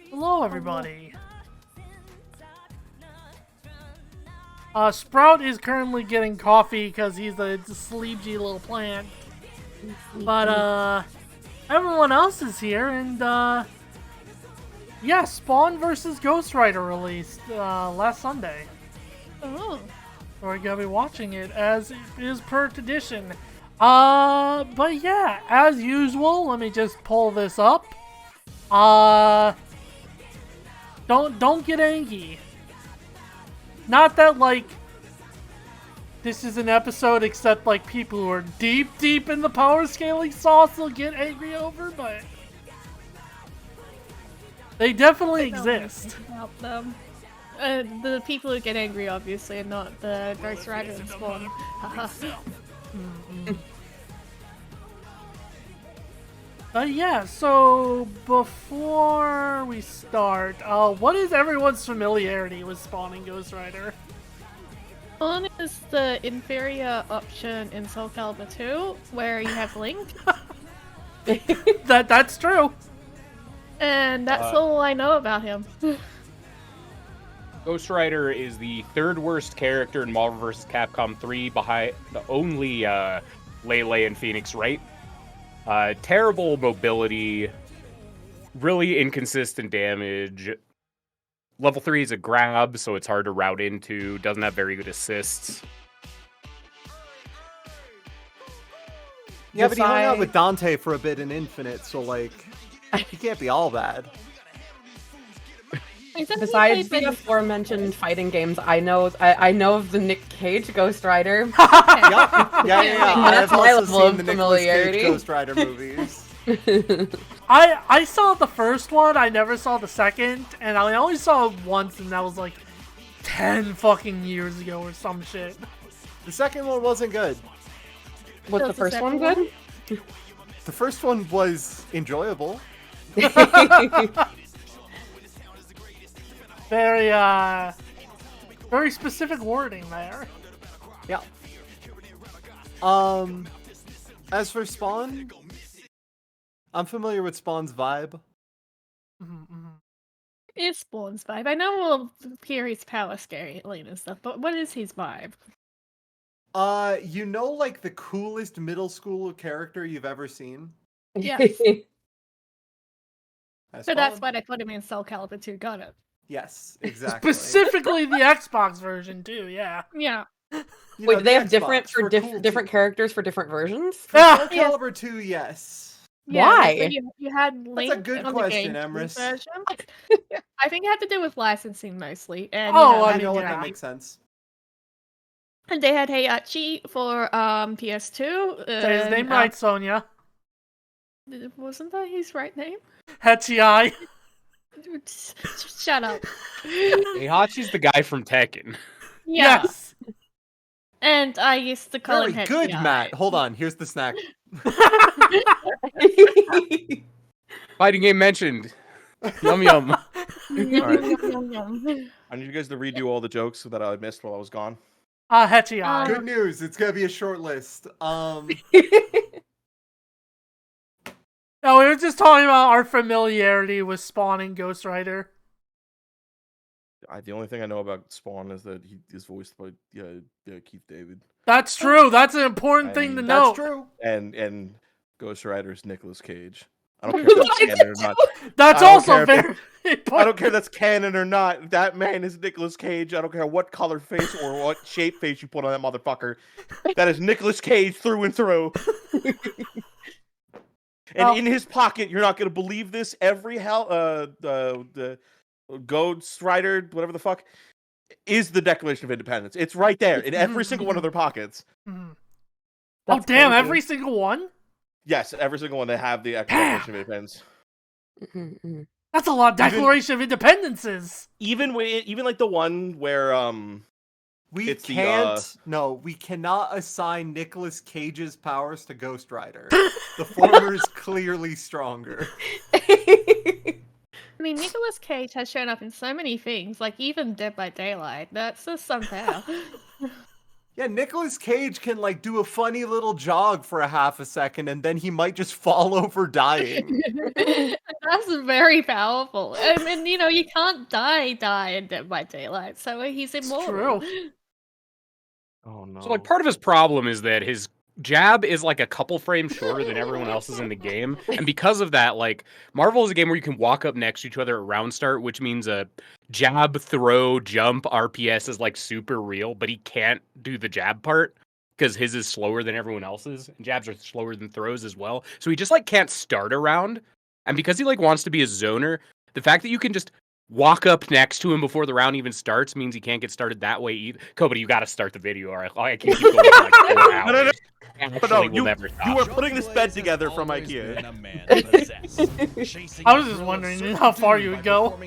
Hello, everybody. Sprout is currently getting coffee because he's a sleepy little plant. But, everyone else is here, and, yeah, Spawn vs. Ghost Rider released, last Sunday. Oh. So we're gonna be watching it as is per tradition. But yeah, as usual, let me just pull this up. Don't get angry. Not that, like, this is an episode except, like, people who are deep in the power scaling sauce will get angry over, but they definitely exist. About them. The people who get angry, obviously, and not the Ghost Rider and Spawn. Yeah, so before we start, what is everyone's familiarity with Spawn and Ghost Rider? Spawn is the inferior option in Soul Calibur 2, where you have Link. That's true. And that's all I know about him. Ghost Rider is the third worst character in Marvel vs. Capcom 3 behind the only Lele and Phoenix Wright. Terrible mobility, really inconsistent damage. Level 3 is a grab, so it's hard to route into, doesn't have very good assists. Yeah, but he hung out with Dante for a bit in Infinite, so, like, he can't be all bad. Besides the aforementioned fighting games, I know of the Nick Cage Ghost Rider. Yeah. I have That's my also level seen of the Nicolas Cage familiarity. Ghost Rider movies. I saw the first one, I never saw the second, and I only saw it once, and that was like 10 fucking years ago or some shit. The second one wasn't good. Was the first one good? The first one was enjoyable. Very specific wording there. Yeah. As for Spawn, I'm familiar with Spawn's vibe. It's Spawn's vibe. I know we'll hear his power scaling and stuff, but what is his vibe? You know, like, the coolest middle school character you've ever seen? Yes. That's So that's Spawn. why they put him in Soul Calibur 2, got it. Yes, exactly. Specifically the Xbox version too, yeah. Yeah. You Wait, know, do they the have different Xbox for cool different too. characters for different versions? For Ah! Soul Calibur 2, yes. Yeah, Why? so you had Link That's a good on the question, GameCube Emrys. version. I think it had to do with licensing mostly. And Oh, I I know mean, what yeah. that makes sense. And they had Heihachi for PS2. Say his name right, Sonia. Wasn't that his right name? Hetchi. Shut up. Heihachi's the guy from Tekken. Yeah. Yes. And I used to call Very him good, Hetchi. Matt. Hold on, here's the snack. Fighting game mentioned. Yum yum. Alright. Yum. I need you guys to redo all the jokes that I missed while I was gone. Hetchi. Good news, it's gonna be a short list. No, we were just talking about our familiarity with Spawn and Ghost Rider. The only thing I know about Spawn is that he is voiced by Keith David, That's true. That's an important thing to That's note. true. and Ghost Rider's Nicolas Cage. I don't care if that's canon or not. That's I don't also care if very I important. don't care if that's canon or not. That man is Nicolas Cage. I don't care what color face or what shape face you put on that motherfucker. That is Nicolas Cage through and through. And in his pocket, you're not gonna believe this. Every the Ghost Rider, whatever the fuck, is the Declaration of Independence. It's right there in every single one of their pockets. Oh, That's damn, crazy. every single one? Yes, every single one they have the Declaration of Independence. That's a lot of Declaration of Independences. Even like the one where We It's the, can't. No, we cannot assign Nicolas Cage's powers to Ghost Rider. The former is clearly stronger. I mean, Nicolas Cage has shown up in so many things, like even Dead by Daylight. That's just some power. Yeah, Nicolas Cage can like do a funny little jog for a half a second and then he might just fall over dying. That's very powerful. I mean, you can't die in Dead by Daylight, so he's immortal. true. Oh no. So like part of his problem is that his jab is like a couple frames shorter than everyone else's in the game, and because of that, like Marvel is a game where you can walk up next to each other at round start, which means a jab, throw, jump RPS is like super real, but he can't do the jab part because his is slower than everyone else's, and jabs are slower than throws as well. So he just like can't start a round, and because he like wants to be a zoner, the fact that you can just walk up next to him before the round even starts means he can't get started that way either. Cody, you got to start the video, or I can't keep going for like 4 hours. No. Actually, No, we'll never stop. you are putting this bed together from IKEA. I was just wondering how far you would go.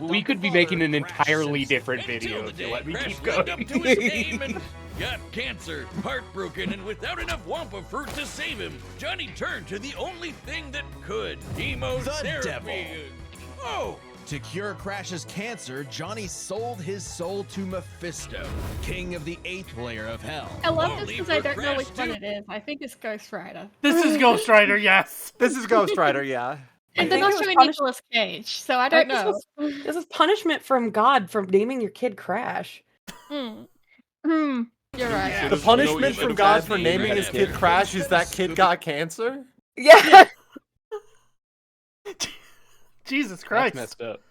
We could be making an entirely different video if you let me keep going. Got cancer, heartbroken, and without enough Wampa fruit to save him, Johnny turned to the only thing that could: chemotherapy. devil. Oh! To cure Crash's cancer, Johnny sold his soul to Mephisto, king of the 8th layer of hell. I love this Only because I for don't know Crash which one too. it is. I think it's Ghost Rider. This is Ghost Rider, yes. This is Ghost Rider, yeah. And think they're it not was showing punish- Nicolas Cage, so I don't know. This is punishment from God for naming your kid Crash. You're right. The punishment No, from you God should've for had naming his kid Crash is that kid got cancer? Yeah. Jesus That's Christ. messed up.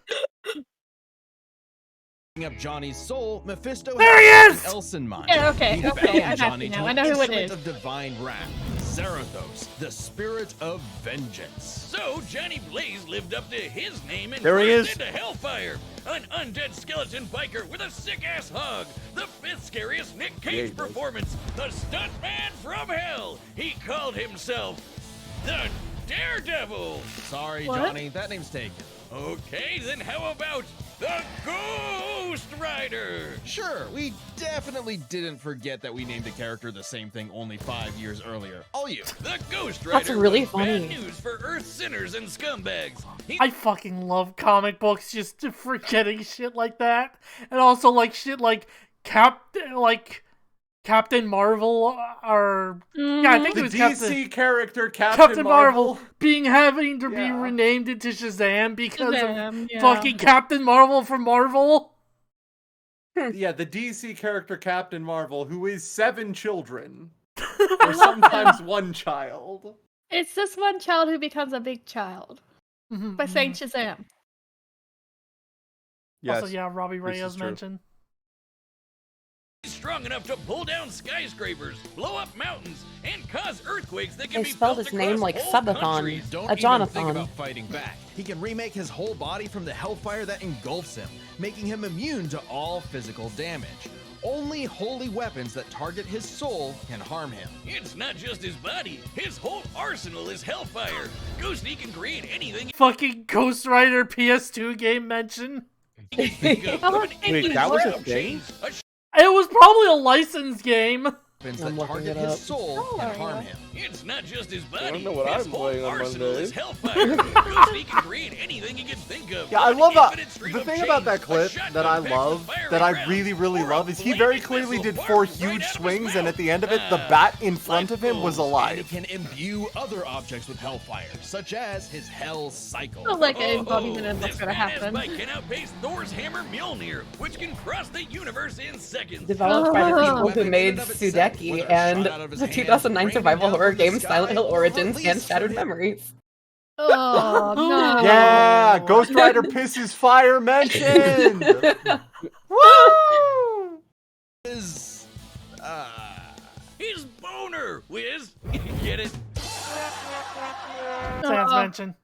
Up Johnny's soul, Mephisto There he has is! something else in mind. Yeah, okay, He okay, bound I got Johnny you to now. I an know who it instrument is. of divine wrath, Zarathos, the spirit of vengeance. So Johnny Blaze lived up to his name and There he burst is. into Hellfire, an undead skeleton biker with a sick-ass hug, the 5th scariest Nick Cage performance, the stuntman from hell. He called himself the Daredevil. Sorry, What? Johnny, that name's taken. Okay, then how about the Ghost Rider? Sure, we definitely didn't forget that we named a character the same thing only 5 years earlier. All you. The Ghost Rider. That's really was bad funny. news for Earth sinners and scumbags. He I fucking love comic books just forgetting shit like that. And also like shit like Captain Marvel or yeah, I think The it was DC character Captain Marvel having to be Yeah. renamed into Shazam because Shazam, of yeah. fucking Captain Marvel from Marvel. Yeah, the DC character Captain Marvel, who is 7 children. Or sometimes 1 child. It's just one child who becomes a big child Mhm, by saying mhm. Shazam. Yes. Also, yeah, Robbie this Reyes is true. mentioned. strong enough to pull down skyscrapers, blow up mountains, and cause earthquakes that can They be spelled felt his name across like whole Subathon. countries. Don't A even think Jonathan. about fighting back. He can remake his whole body from the hellfire that engulfs him, making him immune to all physical damage. Only holy weapons that target his soul can harm him. It's not just his body, his whole arsenal is hellfire. Ghosty can create anything Fucking Ghost Rider PS2 game mention. he can think of. I was An thinking Wait, that was a engine, thing? a It was probably a licensed game. Weapons I'm that looking target it his up. soul can harm him. It's not just his body. I don't know what his I'm whole playing on arsenal Monday. is hellfire. Ghosty can create anything he can think of. Yeah, I An love that. infinite stream The of thing chains, about that a clip shotgun that I packed with love, fiery that I rounds, really, really or a love, is he flaming very clearly missile did fired 4 right huge out of his swings, and mouth. at the end of it, the bat in front of him was And he alive. can imbue other objects with hellfire, such as his hell cycle. Feels like an embodiment of what's this gonna badass happen. bike can outpace Thor's hammer Mjolnir, which can cross the universe in seconds. Developed by the people who Weapon made in and of itself, Sudeki whether and shot out of his the hand, 2009 raining survival down horror from the game sky, Silent Hill or Origins released and from Shattered him. Memories. Oh no! Yeah, Ghost Rider pisses fire mentioned. Woo! Is, His boner, Wiz. Get it? Sans mention.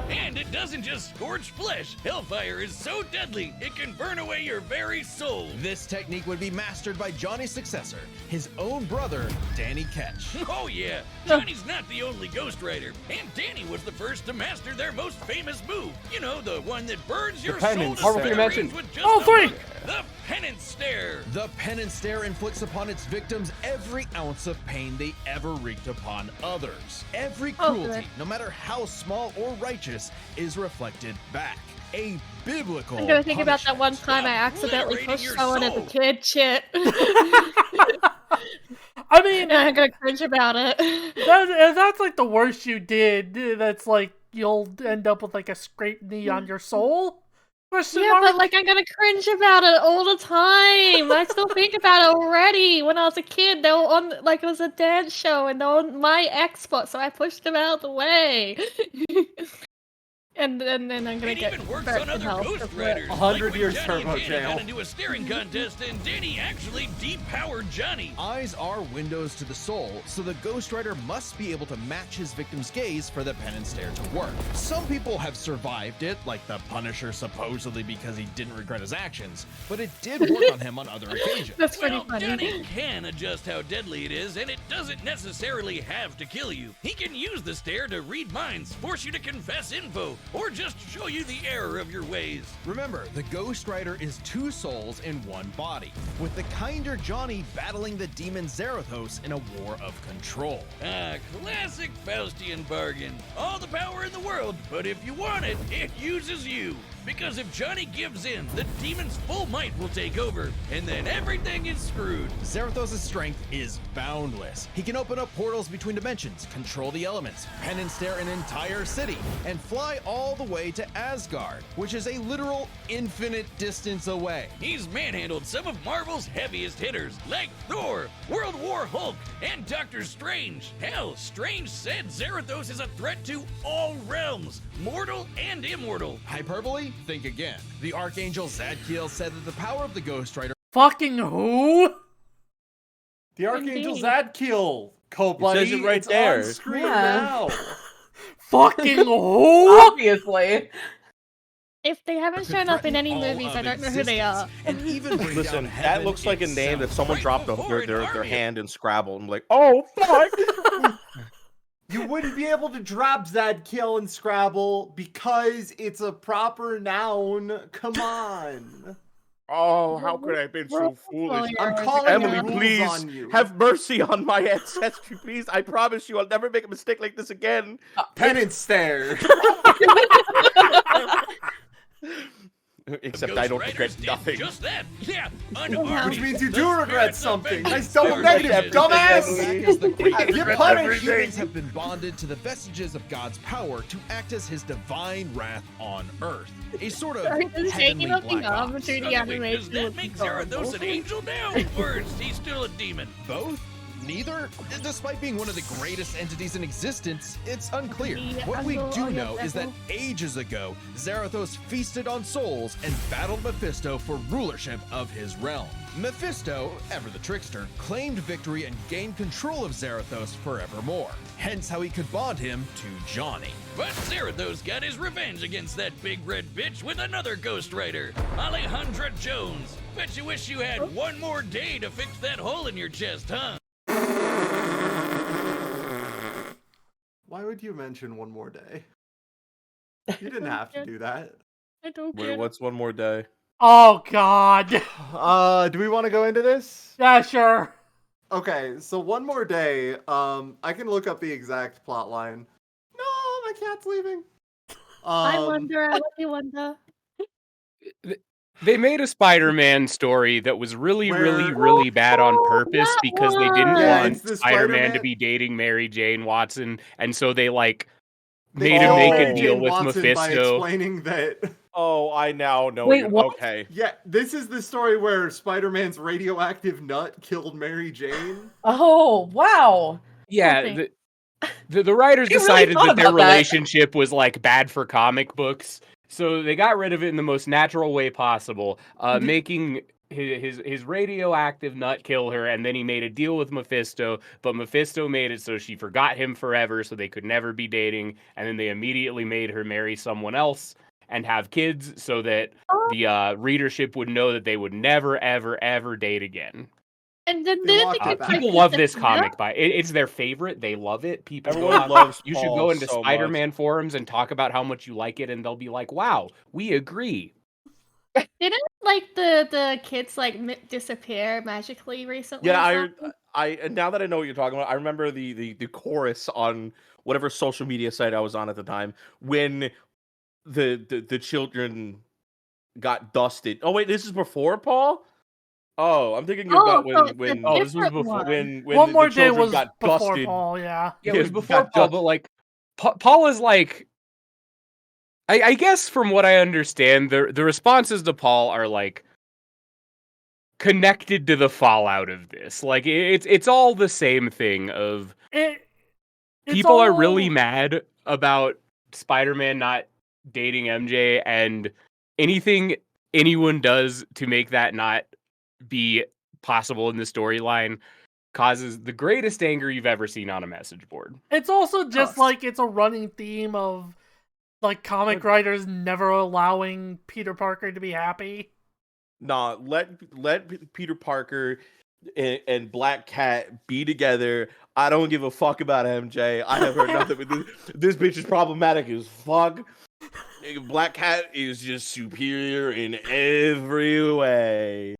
And it doesn't just scorch flesh. Hellfire is so deadly, it can burn away your very soul. this technique would be mastered by Johnny's successor, his own brother, Danny Ketch. Oh yeah, Johnny's not the only Ghost Rider, and Danny was the first to master their most famous move. You know, the one that burns your soul penance to stare. smithereens with just Oh, a three. look. The penance stare. The penance stare inflicts upon its victims every ounce of pain they ever wreaked upon others. Every Oh, cruelty, good. no matter how small or righteous, righteous is reflected back. A biblical I'm gonna think about that one punishment. time I accidentally liberating pushed your someone as a soul. kid. Shit. I mean, I'm gonna cringe about it. that's like the worst you did. That's like you'll end up with like a scraped knee on your soul. Question Yeah, mark? but like I'm gonna cringe about it all the time. I still think about it already. When I was a kid, they were on like it was a dance show and they were on my Xbox, so I pushed them out of the way. And then I'm gonna It get even works burnt on in other hell Ghost for it. Riders. 100 like when years Johnny turbo and Danny jail. got into a staring contest and Danny actually depowered Johnny. Eyes are windows to the soul, so the Ghost Rider must be able to match his victim's gaze for the pen and stare to work. Some people have survived it, like the Punisher supposedly because he didn't regret his actions, but it did work on him on other occasions. That's pretty Well, funny. Johnny can adjust how deadly it is, and it doesn't necessarily have to kill you. He can use the stare to read minds, force you to confess info, or just show you the error of your ways. Remember, the Ghost Rider is two souls in one body, with the kinder Johnny battling the demon Zarathos in a war of control. Ah, classic Faustian bargain. All the power in the world, but if you want it, it uses you. Because if Johnny gives in, the demon's full might will take over, and then everything is screwed. Zarathos' strength is boundless. He can open up portals between dimensions, control the elements, pen and stare an entire city, and fly all the way to Asgard, which is a literal infinite distance away. He's manhandled some of Marvel's heaviest hitters, like Thor, World War Hulk, and Doctor Strange. Hell, Strange said Zarathos is a threat to all realms, mortal and immortal. Hyperbole? Think again. The Archangel Zadkiel said that the power of the Ghost Rider Fucking who? The Archangel Indeed. Zadkiel, buddy. says it right it's there. on screen Yeah. now. Fucking who? Obviously. If they haven't shown up in any movies, I don't know who they are. and even bring Listen, down that heaven looks like a name that itself. someone Right dropped before an their army. hand in Scrabble and like, oh fuck. You wouldn't be able to drop Zadkiel in Scrabble because it's a proper noun. Come on. Oh, how could I have been so foolish? I'm calling Emily, the rules please on you. have mercy on my ancestry, please. I promise you, I'll never make a mistake like this again. Pen and stare. Except Ghost I don't Riders regret did nothing. Just that. Yeah, Which means you The do regret spirits of something. vengeance Nice double are negative, vengeance. dumbass. Back as the great You're Red punished. humans have been bonded to the vestiges of God's power to act as his divine wrath on Earth. A sort of Sorry, this is heavenly taking up the black arm ops. to the Wait, does animation. that look make adorable. Zarathos an angel now? Or is he still a demon? Both? Neither? Despite being one of the greatest entities in existence, it's unclear. Yeah, What we I do know, know is that ages ago, Zarathos feasted on souls and battled Mephisto for rulership of his realm. Mephisto, ever the trickster, claimed victory and gained control of Zarathos forevermore. Hence how he could bond him to Johnny. But Zarathos got his revenge against that big red bitch with another Ghost Rider, Alejandra Jones. Bet you wish you had one more day to fix that hole in your chest, huh? Why would you mention one more day? You didn't have to do that. I don't Wait, get it. what's one more day? Oh god. Do we want to go into this? Yeah, sure. Okay, so one more day. I can look up the exact plot line. No, my cat's leaving. I wonder, I really wonder. They made a Spider-Man story that was really, really, Where- really bad on purpose that because they didn't one! Yeah, want it's the Spider-Man Spider-Man- to be dating Mary Jane Watson, and so they like They made him killed make Mary a deal Jane with Watson by Mephisto. explaining that. Oh, I now know. Wait, you. what? Okay. Yeah, this is the story where Spider-Man's radioactive nut killed Mary Jane. Oh, wow. Yeah, Okay. the writers They really decided thought that their about that. relationship was like bad for comic books, so they got rid of it in the most natural way possible, making his radioactive nut kill her, and then he made a deal with Mephisto, but Mephisto made it so she forgot him forever, so they could never be dating, and then they immediately made her marry someone else and have kids, so that the readership would know that they would never, ever, ever date again. And then They they walked think it it's back. like People love the this fear. comic. It's their favorite. They love it. People Everyone go on- loves You should Paul go into so much. Spider-Man forums and talk about how much you like it, and they'll be like, "Wow, we agree." Didn't like the kids like disappear magically recently? Yeah, or something? I now that I know what you're talking about, I remember the chorus on whatever social media site I was on at the time, when the children got dusted. Oh wait, this is before Paul? Oh, I'm thinking about so it's a when Oh, this was different before. one. when One the More Day children was got before dusted. Paul, yeah. Yeah, it was Yeah, before got Paul, dust- but like Paul is like, I guess from what I understand, the responses to Paul are like connected to the fallout of this. Like it's all the same thing of It's people are all- really mad about Spider-Man not dating MJ, and anything anyone does to make that not be possible in the storyline causes the greatest anger you've ever seen on a message board. It's also just Us. like it's a running theme of like comic writers never allowing Peter Parker to be happy. Nah, let Peter Parker and Black Cat be together. I don't give a fuck about MJ. I have heard nothing but this bitch is problematic as fuck. Black Cat is just superior in every way.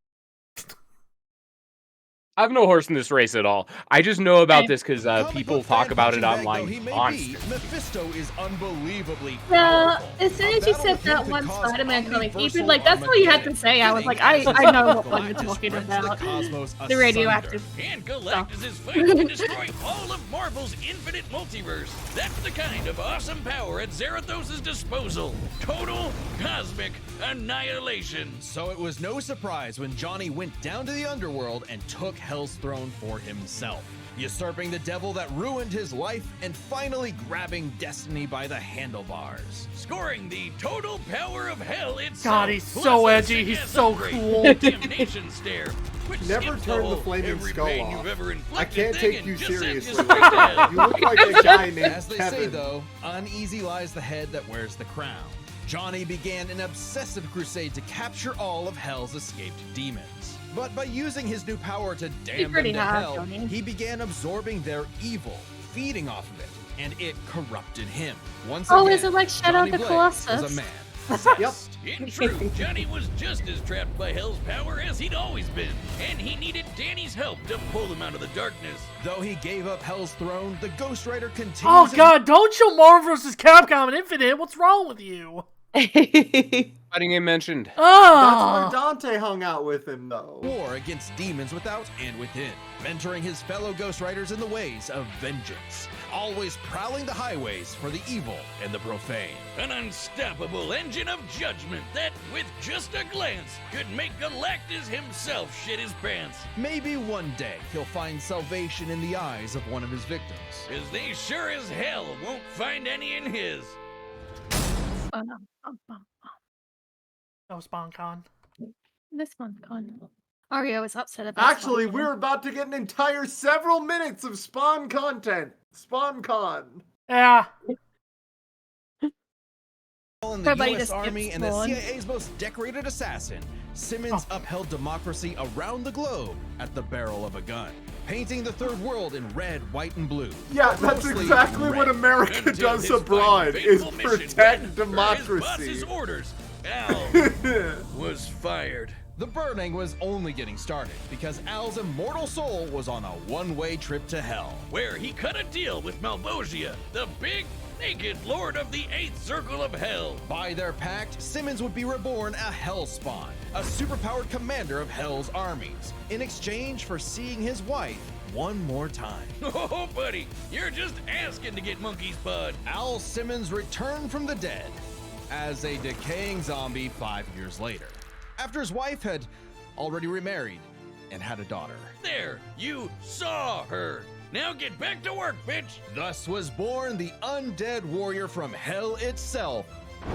I have no horse in this race at all. I just know about Okay. this because Comic people book talk fan about it punching bag though online he may be, constantly. Mephisto is unbelievably Yeah, powerful. as soon A as you battle said with him that could one cause Spider-Man comic, omniversal even like that's all you had to say. I was like, I know what one you're Galactus talking rends about. cosmos The radioactive. And Galactus is fighting to destroy all of Marvel's infinite multiverse. That's the kind of awesome power at Zarathos' disposal. Total cosmic annihilation. So it was no surprise when Johnny went down to the underworld and took Hell's throne for himself, usurping the devil that ruined his life and finally grabbing destiny by the handlebars. Scoring the total power of hell itself. God, he's plus so a edgy, he's sick-ass so upgrade, cool. the Damnation Stare. Which Never skips turn the whole flaming every skull pain off. you've ever I inflicted can't thing take and you just sends seriously. straight to hell. You look like a guy named As they say Kevin. though, uneasy lies the head that wears the crown. Johnny began an obsessive crusade to capture all of Hell's escaped demons. But by using his new power to damn them pretty to hard, hell, Johnny. he began absorbing their evil, feeding off of it, and it corrupted him. Once Oh, again, is it like Shadow Johnny of the Blaze Colossus? was a man. Yep. In truth, Johnny was just as trapped by Hell's power as he'd always been, and he needed Danny's help to pull him out of the darkness. Though he gave up Hell's throne, the Ghost Rider continues. Oh god, don't show Marvel vs. Capcom and Infinite. What's wrong with you? Fighting game mentioned. That's where Oh, Dante hung out with him, though. war against demons without and within, mentoring his fellow Ghost Riders in the ways of vengeance, always prowling the highways for the evil and the profane. An unstoppable engine of judgment that, with just a glance, could make Galactus himself shit his pants. Maybe one day he'll find salvation in the eyes of one of his victims. Cause they sure as hell won't find any in his. that was SpawnCon. This one's gone. Ario is upset about. Actually, Spider-Man. we're about to get an entire several minutes of Spawn content. SpawnCon. Yeah. In the Everybody U.S. just skips Army and the Spawn. CIA's most decorated assassin, Simmons upheld democracy around the globe at the barrel of a gun, painting the third world in red, white, and blue. Yeah, that's Mostly exactly what red. America Until does his abroad, fine, is fateful mission protect went per his democracy. boss's orders. Al was fired. The burning was only getting started because Al's immortal soul was on a one-way trip to hell. Where he cut a deal with Malvosia, the big, naked lord of the Eighth Circle of Hell. By their pact, Simmons would be reborn a Hellspawn, a superpowered commander of Hell's armies, in exchange for seeing his wife one more time. Oh, buddy, you're just asking to get monkey's bud. Al Simmons returned from the dead as a decaying zombie 5 years later, after his wife had already remarried and had a daughter. There, you saw her. Now get back to work, bitch. Thus was born the undead warrior from hell itself,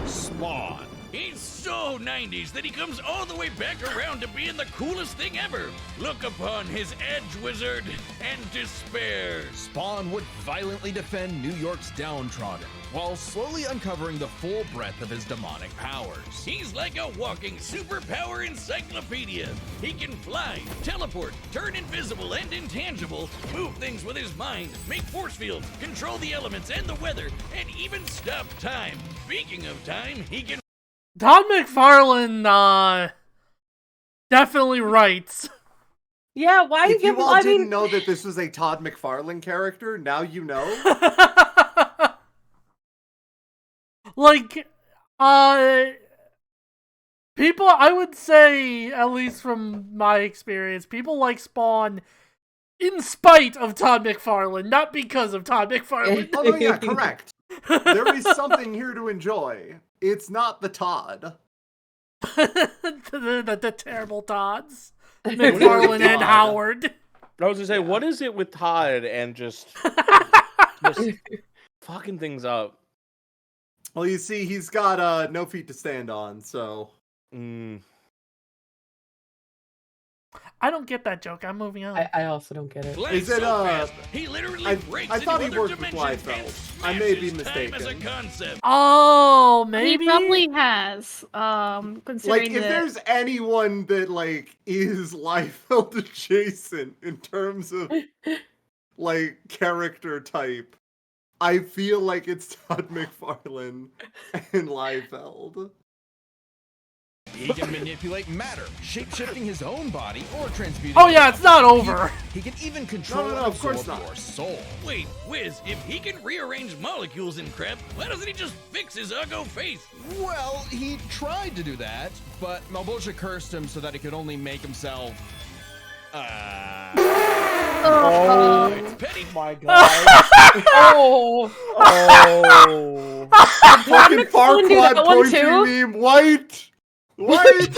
Spawn. He's so 90s that he comes all the way back around to being the coolest thing ever. Look upon his edge, wizard, and despair. Spawn would violently defend New York's downtrodden, while slowly uncovering the full breadth of his demonic powers. He's like a walking superpower encyclopedia. He can fly, teleport, turn invisible and intangible, move things with his mind, make force fields, control the elements and the weather, and even stop time. Speaking of time, he can Todd McFarlane, definitely writes. Yeah, why If you give? all I didn't mean, know that this was a Todd McFarlane character, now you know. Like, people, I would say, at least from my experience, people like Spawn in spite of Todd McFarlane, not because of Todd McFarlane. Oh no, yeah, correct. There is something here to enjoy. It's not the Todd. the terrible Todds. McFarlane and Howard. I was gonna say, what is it with Todd and just fucking things up? Well, you see, he's got no feet to stand on, so. I don't get that joke. I'm moving on. I also don't get it. Is it, He literally I breaks thought he into worked other with dimensions Liefeld. and I may be smashes time as a mistaken. concept. Oh, maybe? He probably has. Like, Considering if that there's anyone that, like, is Liefeld adjacent in terms of, like, character type, I feel like it's Todd McFarlane and Liefeld. He can manipulate matter, shape-shifting his own body or transmuting. Oh yeah, it's not over. He can even control No, and of course absorb not. your soul. Wait, Wiz, if he can rearrange molecules and crap, why doesn't he just fix his uggo face? Well, he tried to do that, but Malbolgia cursed him so that he could only make himself. It's petty. My God! Oh, Fucking McFarlane do that Farquaad one poetry too? meme, white! White!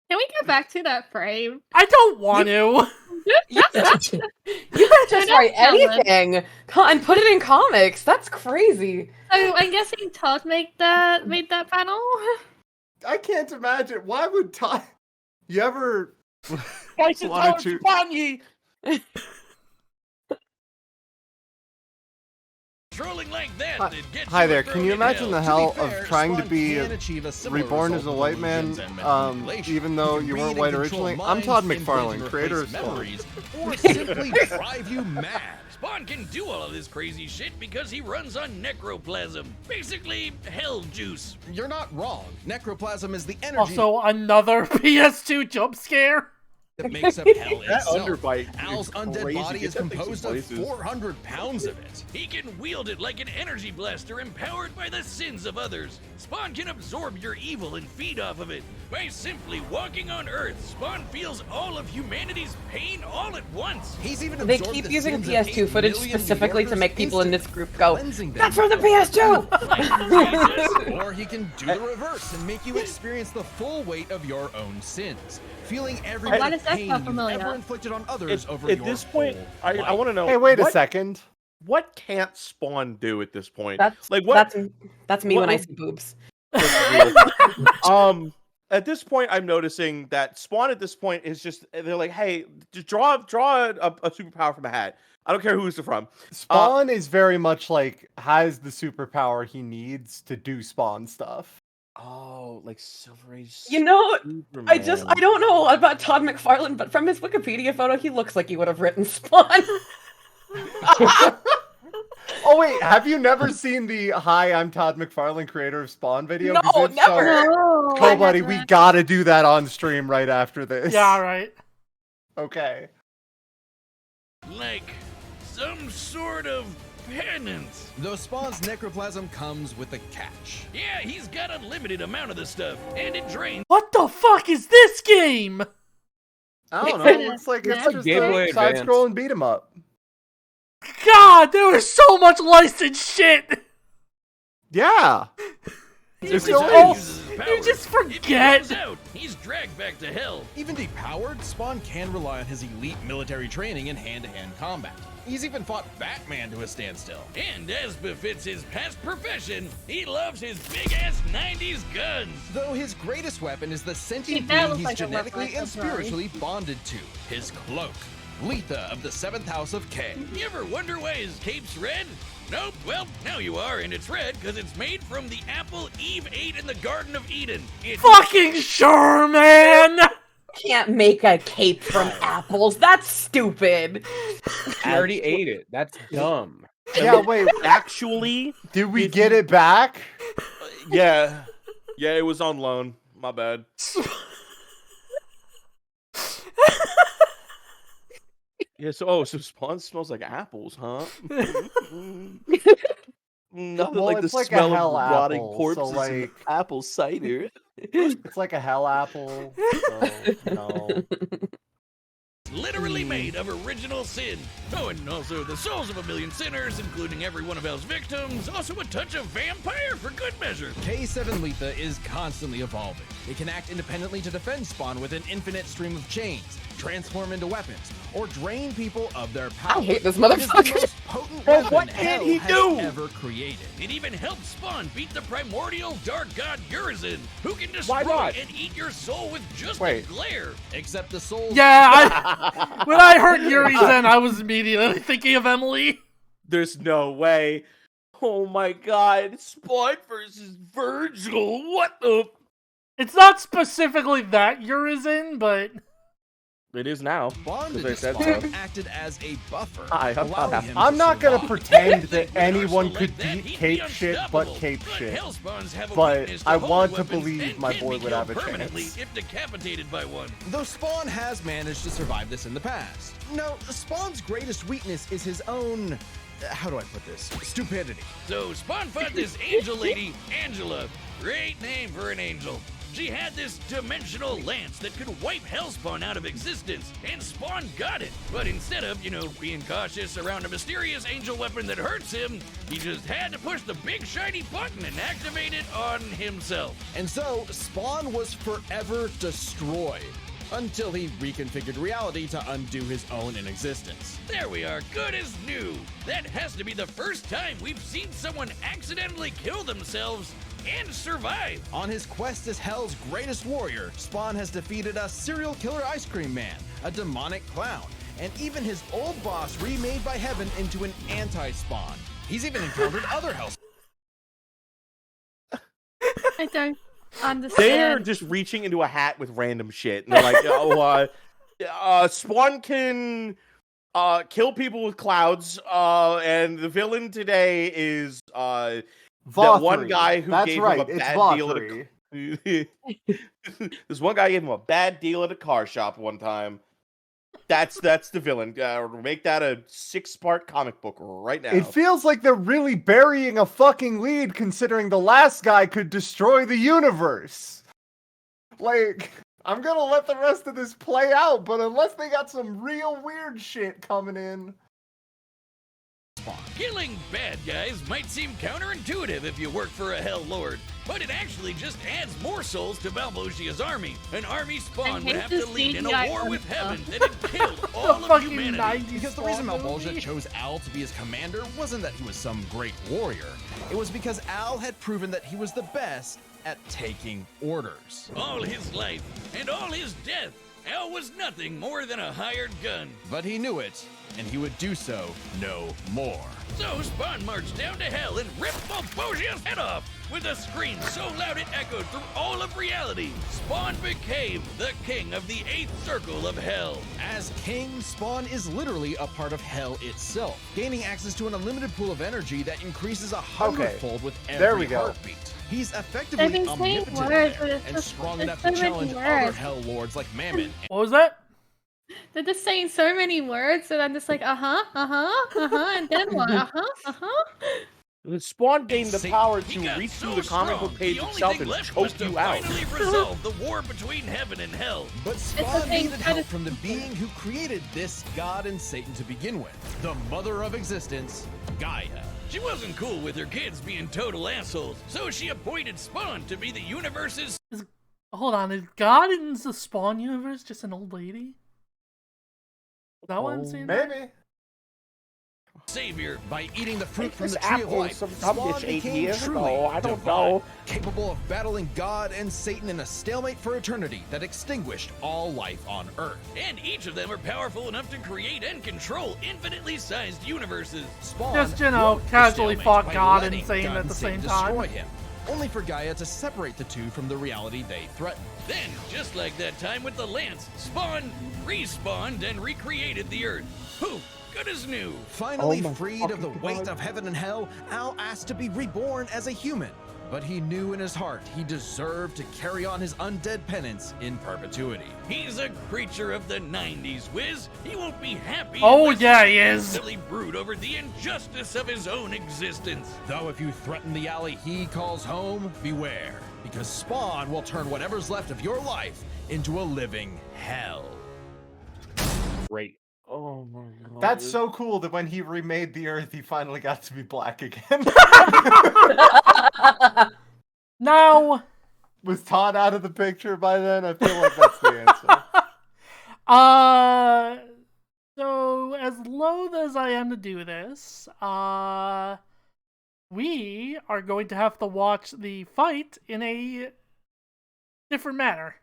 Can we get back to that frame? I don't want to. you can just write anything and put it in comics. That's crazy. So I'm guessing Todd made that panel. I can't imagine. Why would Todd... You ever... Spicy Wanted to- Trolling like that, Hi- that gets Hi you there, thrown can you in imagine the hell. hell of trying to be reborn as a white man, even though you weren't white originally? I'm Todd McFarlane, creator of Spawn. memories, or simply drive you mad. Spawn can do all of this crazy shit because he runs on necroplasm. Basically, hell juice. You're not wrong. Necroplasm is the energy Also, another PS2 jump scare. that makes up hell That itself. underbite Al's is undead crazy. body Get is that thing some composed of places. 400 pounds of it. He can wield it like an energy blaster empowered by the sins of others. Spawn can absorb your evil and feed off of it. By simply walking on Earth, Spawn feels all of humanity's pain all at once. He's even They absorbed keep the using sins of PS2 8 footage million specifically to workers make people in this instantly, group go, cleansing them "That's from the PS2!" Or he can do the reverse and make you experience the full weight of your own sins, feeling every Why bit does of that pain sound you've familiar? ever inflicted on others over At your this point, whole I want to know. Hey, wait a what- second. What can't Spawn do at this point? That's like what? That's me what- when I see boobs. At this point, I'm noticing that Spawn at this point is just, they're like, hey, just draw a superpower from a hat. I don't care who it's from. Spawn is very much like, has the superpower he needs to do Spawn stuff. Oh, like Silver Age. You know, I Superman. don't know about Todd McFarlane, but from his Wikipedia photo, he looks like he would have written Spawn. Oh wait, have you never seen the "Hi, I'm Todd McFarlane, creator of Spawn" video? No, 'Cause it's never. No, So... I buddy, haven't. we gotta do that on stream right after this. Yeah, all right. Okay. Like some sort of penance. Though Spawn's necroplasm comes with a catch. Yeah, he's got a limited amount of the stuff, and it drains. What the fuck is this game? I don't know. It looks like it's Like just Game Boy a Advance. side-scrolling beat 'em up. God, there was so much licensed shit. Yeah. He It's just still uses his You powers. just If he forget. runs out, he's dragged back to hell. Even depowered, Spawn can rely on his elite military training in hand-to-hand combat. He's even fought Batman to a standstill. And as befits his past profession, he loves his big-ass 90s guns. Though his greatest weapon is the sentient that being looks he's like a genetically reference, and I'm sorry. spiritually bonded to, his cloak. Letha of the 7th House of K. You ever wonder why his cape's red? Nope, well, now you are, and it's red because it's made from the apple Eve ate in the Garden of Eden. It's Fucking sure, man. Can't make a cape from apples. That's stupid. I already ate it. That's dumb. Yeah, wait. Actually, Did we get it back? yeah. Yeah, it was on loan. My bad. Yeah, so Spawn smells like apples, huh? Nothing Well, like the it's like a smell hell of rotting apple, so, corpses and like- apple cider. It's like a hell apple, so, you know. Literally made of original sin. Oh, and also the souls of a million sinners, including every one of Hell's victims. Also a touch of vampire for good measure. K7 Letha is constantly evolving. It can act independently to defend Spawn with an infinite stream of chains, transform into weapons, or drain people of their power. I hate this It is the motherfucker. most potent Well, weapon what did Hell he has do? ever created. It even helped Spawn beat the primordial dark god Urizen, who can Why destroy not? and eat your soul with just a Wait. glare. Except the souls. Yeah, when I heard Yuri's Zen, I was immediately thinking of Emily. There's no way. Oh my god, Spawn versus Virgil. What the? It's not specifically that Urizen, but It is now. Bonded They to said Spawn so. acted as a buffer, Hi, I'm not allowing happy. him I'm to not gonna survive. pretend that With an anyone arsenal could like that, beat he'd Cape be shit but unstoppable. Cape But shit. Hellspawns have a But weakness to I holy want to weapons believe and my can boy be would have killed a permanently chance. if decapitated by one. Though Spawn has managed to survive this in the past. No, Spawn's greatest weakness is his own. How do I put this? Stupidity. So Spawn fought this angel lady, Angela. Great name for an angel. She had this dimensional lance that could wipe Hellspawn out of existence, and Spawn got it. But instead of, being cautious around a mysterious angel weapon that hurts him, he just had to push the big shiny button and activate it on himself. And so, Spawn was forever destroyed until he reconfigured reality to undo his own inexistence. There we are, good as new. That has to be the first time we've seen someone accidentally kill themselves and survive. On his quest as Hell's greatest warrior, Spawn has defeated a serial killer ice cream man, a demonic clown, and even his old boss remade by Heaven into an anti-Spawn. He's even encountered other Hell. I don't They're understand. just reaching into a hat with random shit. And they're like, Spawn can kill people with clouds, and the villain today is that one Vothry. guy who That's gave right, him a it's bad deal at Vothry. this one guy gave him a bad deal at a car shop one time. That's the villain. Make that a 6-part comic book right now. It feels like they're really burying a fucking lead considering the last guy could destroy the universe. Like, I'm gonna let the rest of this play out, but unless they got some real weird shit coming in. Killing bad guys might seem counterintuitive if you work for a Hell Lord, but it actually just adds more souls to Malvosia's army. An army Spawn would hate have the to lead in a CGI war with stuff. heaven that had killed the all of fucking humanity. 90s Because the reason Spawn Malvolgia movie. chose Al to be his commander wasn't that he was some great warrior. It was because Al had proven that he was the best at taking orders. All his life and all his death, Al was nothing more than a hired gun. But he knew it, and he would do so no more. So Spawn marched down to Hell and ripped Malvosia's head off with a scream so loud it echoed through all of reality. Spawn became the king of the 8th circle of Hell. As king, Spawn is literally a part of Hell itself, gaining access to an unlimited pool of energy that increases 100-fold with every there we go. heartbeat. He's effectively They've been saying omnipotent words, but there, it's and just- strong it's enough so to many challenge other words. Hell Lords like Mammon. What was that? They're just saying so many words that I'm just like, and then what? Spawn gained the Satan- power He to got reach so through the comic strong, book page the only itself thing and left was choke to you out. finally resolve the war between heaven and hell. But the Spawn thing, needed help from the being who created this god and Satan to begin with, the mother of existence, Gaia. She wasn't cool with her kids being total assholes, so she appointed Spawn to be the universe's Hold on, is God in the Spawn universe just an old lady? Is that what I'm saying? Maybe. savior. By eating the fruit from This the tree of apple life, some Spawn bitch 8 became years truly ago. I don't divine, know. capable of battling God and Satan in a stalemate for eternity that extinguished all life on Earth. And each of them are powerful enough to create and control infinitely sized universes. Spawn Just, broke the casually stalemate fought by God and letting Satan God at and the Satan same time. destroy him, only for Gaia to separate the two from the reality they threatened. Then, just like that time with the lance, Spawn respawned and recreated the Earth. Poof, good as new. Finally Oh my freed of the fucking weight God. of heaven and hell, Al asked to be reborn as a human. but he knew in his heart he deserved to carry on his undead penance in perpetuity. He's a creature of the 90s, Wiz. He won't be happy. Oh, unless yeah, he he is. constantly brood over the injustice of his own existence. Though if you threaten the alley he calls home, beware, because Spawn will turn whatever's left of your life into a living hell. Great. Oh my god. That's so cool that when he remade the Earth, he finally got to be black again. Now, Was Todd out of the picture by then? I feel like that's the answer. so as loath as I am to do this, we are going to have to watch the fight in a different manner.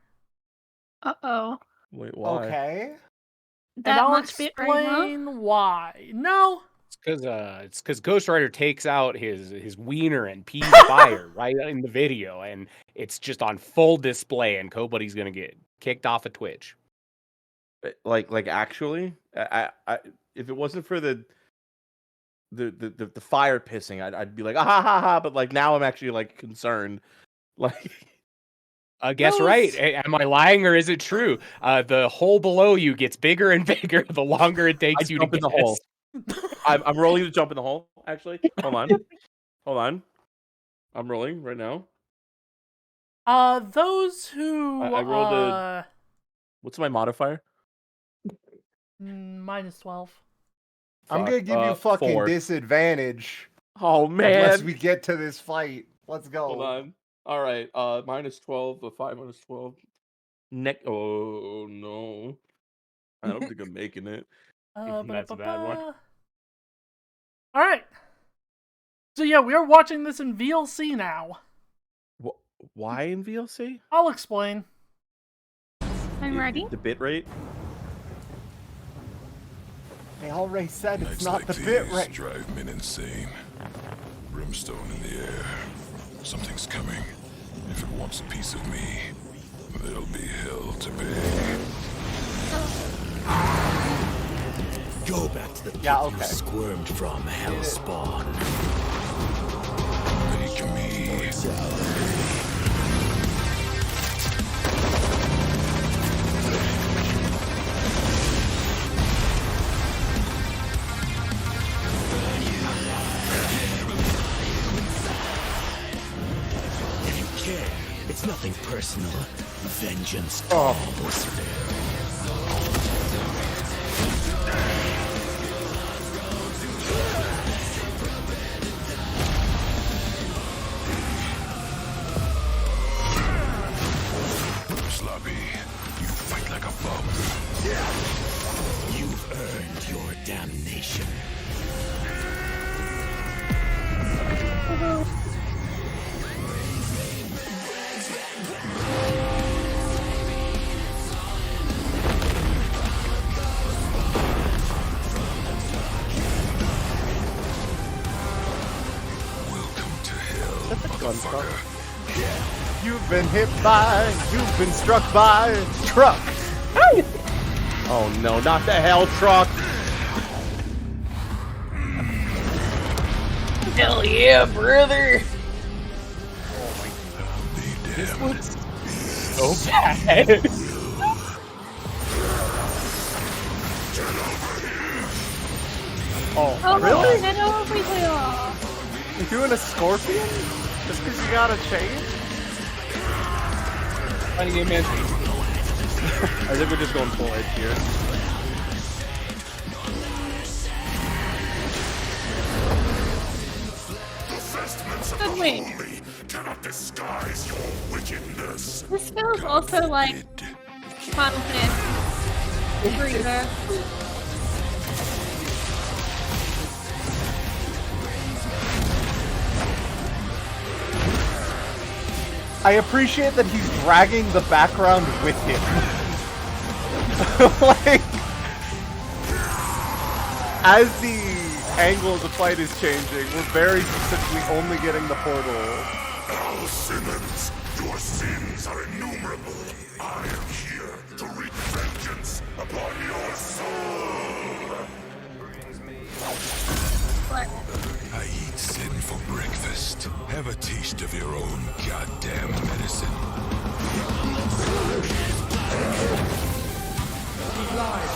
Uh-oh. Wait, why? Okay. And That I'll much bit right now? explain why. No, It's because Ghost Rider takes out his wiener and pees fire right in the video, and it's just on full display. And Kobody's gonna get kicked off of Twitch. Like actually, I if it wasn't for the fire pissing, I'd be like, ah ha ha ha. But like now I'm actually like concerned. Like, Guess No, right. it's- Am I lying or is it true? The hole below you gets bigger and bigger the longer it takes I you to jump in the guess. hole. I'm rolling to jump in the hole. Actually, hold on, hold on. I'm rolling right now. those who I rolled a- What's my modifier? minus 12. I'm gonna give you fucking 4. disadvantage Oh unless man. we get to this fight. Let's go. Hold on. All right. Minus 12. A 5 minus 12. Oh no. I don't think I'm making it. That's a bad one. All right. So yeah, we are watching this in VLC now. Why in VLC? I'll explain. I'm ready. The bit rate. They already said it's Nights not like the these bit rate. drive men insane. Brimstone in the air. Something's coming. If it wants a piece of me, there'll be hell to pay. Go back to the pit Yeah, you okay. squirmed from, Hellspawn. Make me. If you care, it's nothing personal. Vengeance calls. Sloppy, you fight like a bum. You've earned your damnation. Welcome to hell, motherfucker. You've been struck by truck. Oh no, not the hell truck. Hell yeah, brother! So bad. Oh, really? Head over here. You're doing a scorpion? Just because you got a chain? Fighting game man. I think we're just going full edge here. But wait, Cannot disguise your wickedness. this feels also like Final Fantasy. Breather. I appreciate that he's dragging the background with him. Like, as the angle of the fight is changing, we're very specifically only getting the portal. Al Simmons, your sins are innumerable. I am here to wreak vengeance upon your soul. What? I eat sin for breakfast. Have a taste of your own goddamn medicine. He lied.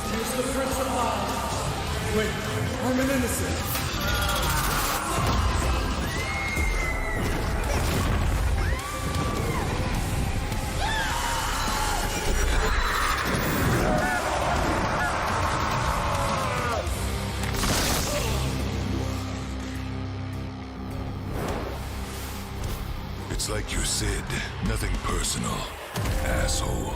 He is the Prince of Lies. Wait, I'm an innocent. It's like you said, nothing personal, asshole.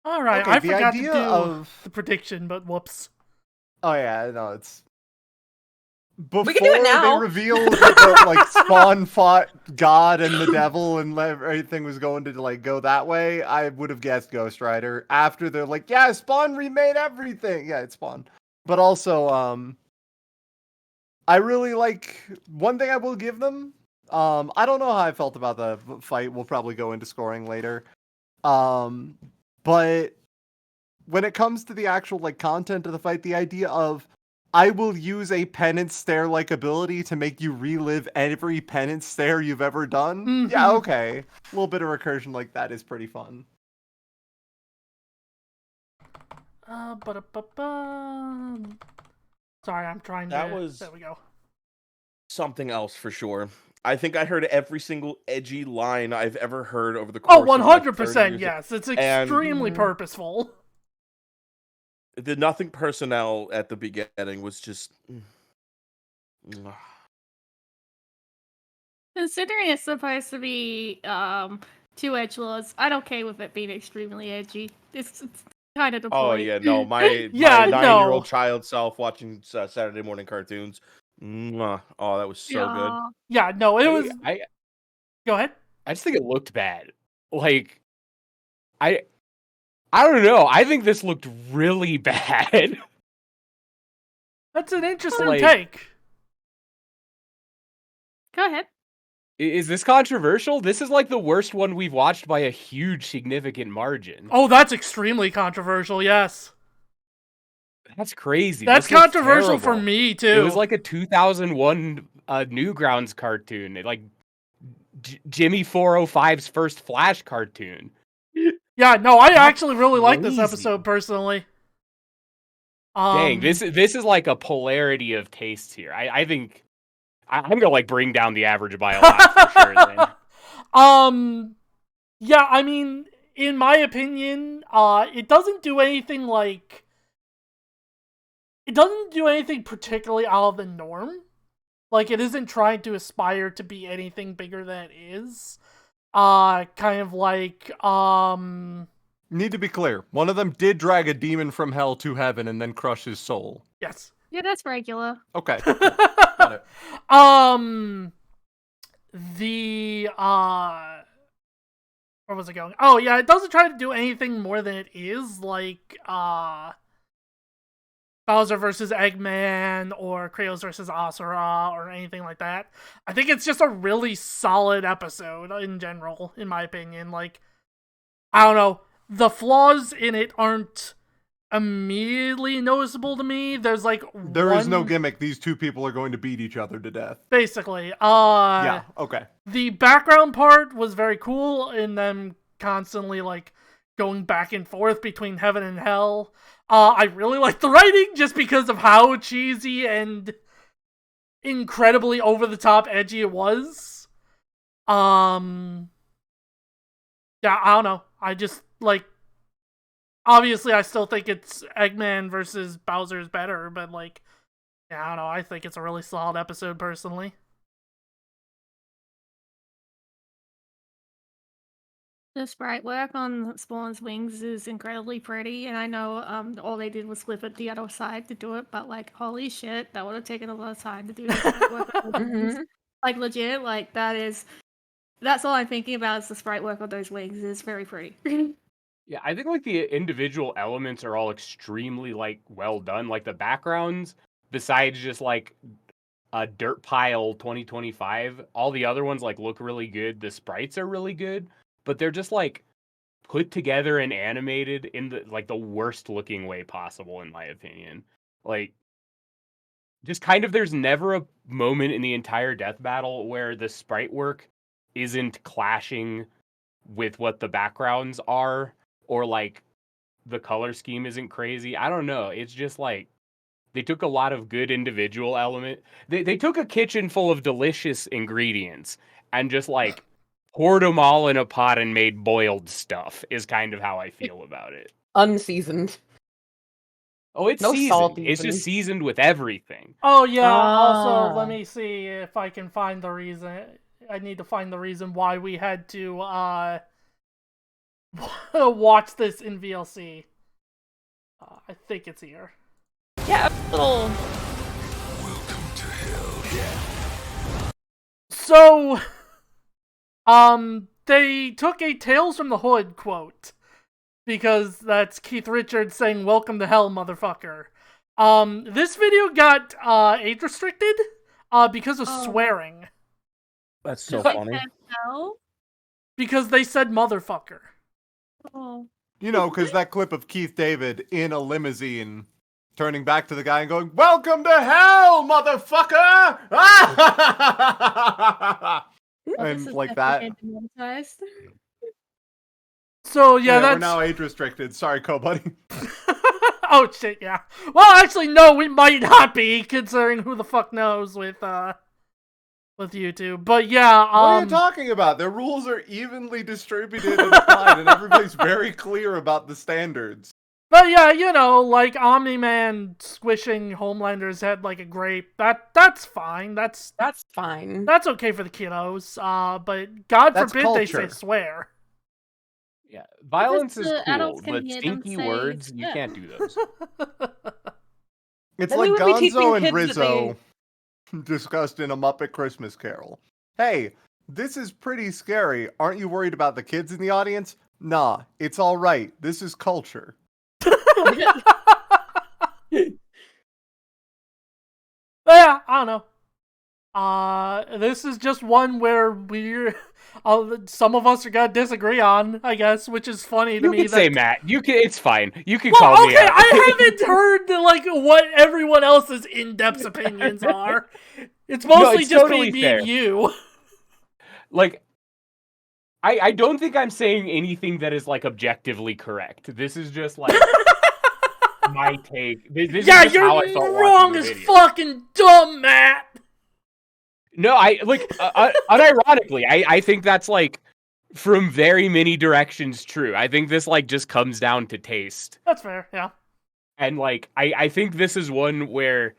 All right, Okay, I the forgot to idea do of- the prediction, but whoops. Oh yeah, no, it's before We can do it now. they revealed that like Spawn fought God and the devil and everything was going to like go that way. I would have guessed Ghost Rider. After they're like, yeah, Spawn remade everything. Yeah, it's Spawn. But also, I really like one thing I will give them. I don't know how I felt about the fight. We'll probably go into scoring later. But when it comes to the actual like content of the fight, the idea of I will use a penance stare like ability to make you relive every penance stare you've ever done. Yeah, okay. A little bit of recursion like that is pretty fun. Sorry, I'm trying That to. was- There we go. Something else for sure. I think I heard every single edgy line I've ever heard over the course Oh, of like 30 100%. years. Yes, it's And- extremely purposeful. The nothing personnel at the beginning was just. Considering it's supposed to be two edgelords, I'm okay with it being extremely edgy. It's kind of the Oh point. yeah, no, my Yeah, my 9-year-old no. child self watching Saturday morning cartoons. Mwah. Oh, that was so good. Yeah, no, it was. I Go ahead. just think it looked bad. Like, I don't know. I think this looked really bad. That's an interesting Like- take. Go ahead. Is this controversial? This is like the worst one we've watched by a huge, significant margin. Oh, that's extremely controversial. Yes, That's crazy. that's This looks controversial for terrible. me too. It was like a 2001 Newgrounds cartoon. Like Jimmy 405's first Flash cartoon. Yeah, no, I actually really like this crazy. episode personally. Dang, this is like a polarity of tastes here. I think I'm gonna like bring down the average by a lot for sure. Then. Yeah, I mean, in my opinion, it doesn't do anything like. It doesn't do anything particularly out of the norm. Like, it isn't trying to aspire to be anything bigger than it is. Kind of like, Need to be clear. One of them did drag a demon from hell to heaven and then crush his soul. yes. Yeah, that's regular. Okay. Got it. The, where was it going? Oh, yeah, it doesn't try to do anything more than it is, like, Bowser versus Eggman or Kratos versus Asura or anything like that. I think it's just a really solid episode in general, in my opinion. Like, I don't know. The flaws in it aren't immediately noticeable to me. There's like There is no gimmick. These two people are going to beat each other to death. basically. Yeah, okay. The background part was very cool, and them constantly like going back and forth between heaven and hell. I really like the writing just because of how cheesy and incredibly over the top edgy it was. Yeah, I don't know. I just like, obviously I still think it's Eggman versus Bowser is better, but like, yeah, I don't know. I think it's a really solid episode personally. The sprite work on Spawn's wings is incredibly pretty, and I know all they did was flip it the other side to do it, but like, holy shit, that would have taken a lot of time to do that. Work on those wings. Like, legit, like, that's all I'm thinking about is the sprite work on those wings is very pretty. Yeah, I think like the individual elements are all extremely like well done. Like the backgrounds, besides just like a dirt pile 2025, all the other ones like look really good. The sprites are really good, but they're just like put together and animated in the worst looking way possible, in my opinion. Like, just kind of, there's never a moment in the entire death battle where the sprite work isn't clashing with what the backgrounds are, or like the color scheme isn't crazy. I don't know. It's just like they took a lot of good individual element. They took a kitchen full of delicious ingredients and just like poured them all in a pot and made boiled stuff, is kind of how I feel about it. Unseasoned. Oh, it's No seasoned. salt It's even. just seasoned with everything. Oh yeah. Also, Ah. let me see if I can find the reason. I need to find the reason why we had to watch this in VLC. I think it's here. Yeah, little. Welcome to hell. So, they took a Tales from the Hood quote, because that's Keith Richards saying, "Welcome to hell, motherfucker." This video got, age restricted, because of swearing. That's so funny. No. Because they said motherfucker. Oh. You know, because that clip of Keith David in a limousine turning back to the guy and going, "Welcome to hell, motherfucker!" And like that. So, yeah, We're that's... now age restricted. Sorry, Co-Buddy. Oh, shit, yeah. Well, actually, no, we might not be, considering who the fuck knows with YouTube. But, yeah, What are you talking about? Their rules are evenly distributed and applied, and everybody's very clear about the standards. But yeah, you know, like Omni-Man squishing Homelander's head like a grape. That's fine. That's fine. That's okay for the kiddos. But God That's forbid they say culture. swear. Yeah, violence is the cool, adults can but hear them stinky say words, you yeah. can't do those. It's Then like we would be teaching Gonzo and kids that Rizzo discussed in A Muppet Christmas Carol. Hey, this is pretty scary. Aren't you worried about the kids in the audience? Nah, it's all right. This is culture. Yeah, I don't know. This is just one where some of us are gonna disagree on, I guess, which is funny to You me. can say Matt. It's fine. You can Well, call me okay, out. I haven't heard like what everyone else's in-depth opinions are. It's mostly it's just totally me fair. and you. Like, I don't think I'm saying anything that is like objectively correct. This is just like my take. This is Yeah, just you're how I felt wrong watching the as video. fucking dumb, Matt. No, unironically, I think that's like from very many directions true. I think this like just comes down to taste. That's fair, yeah. And like I think this is one where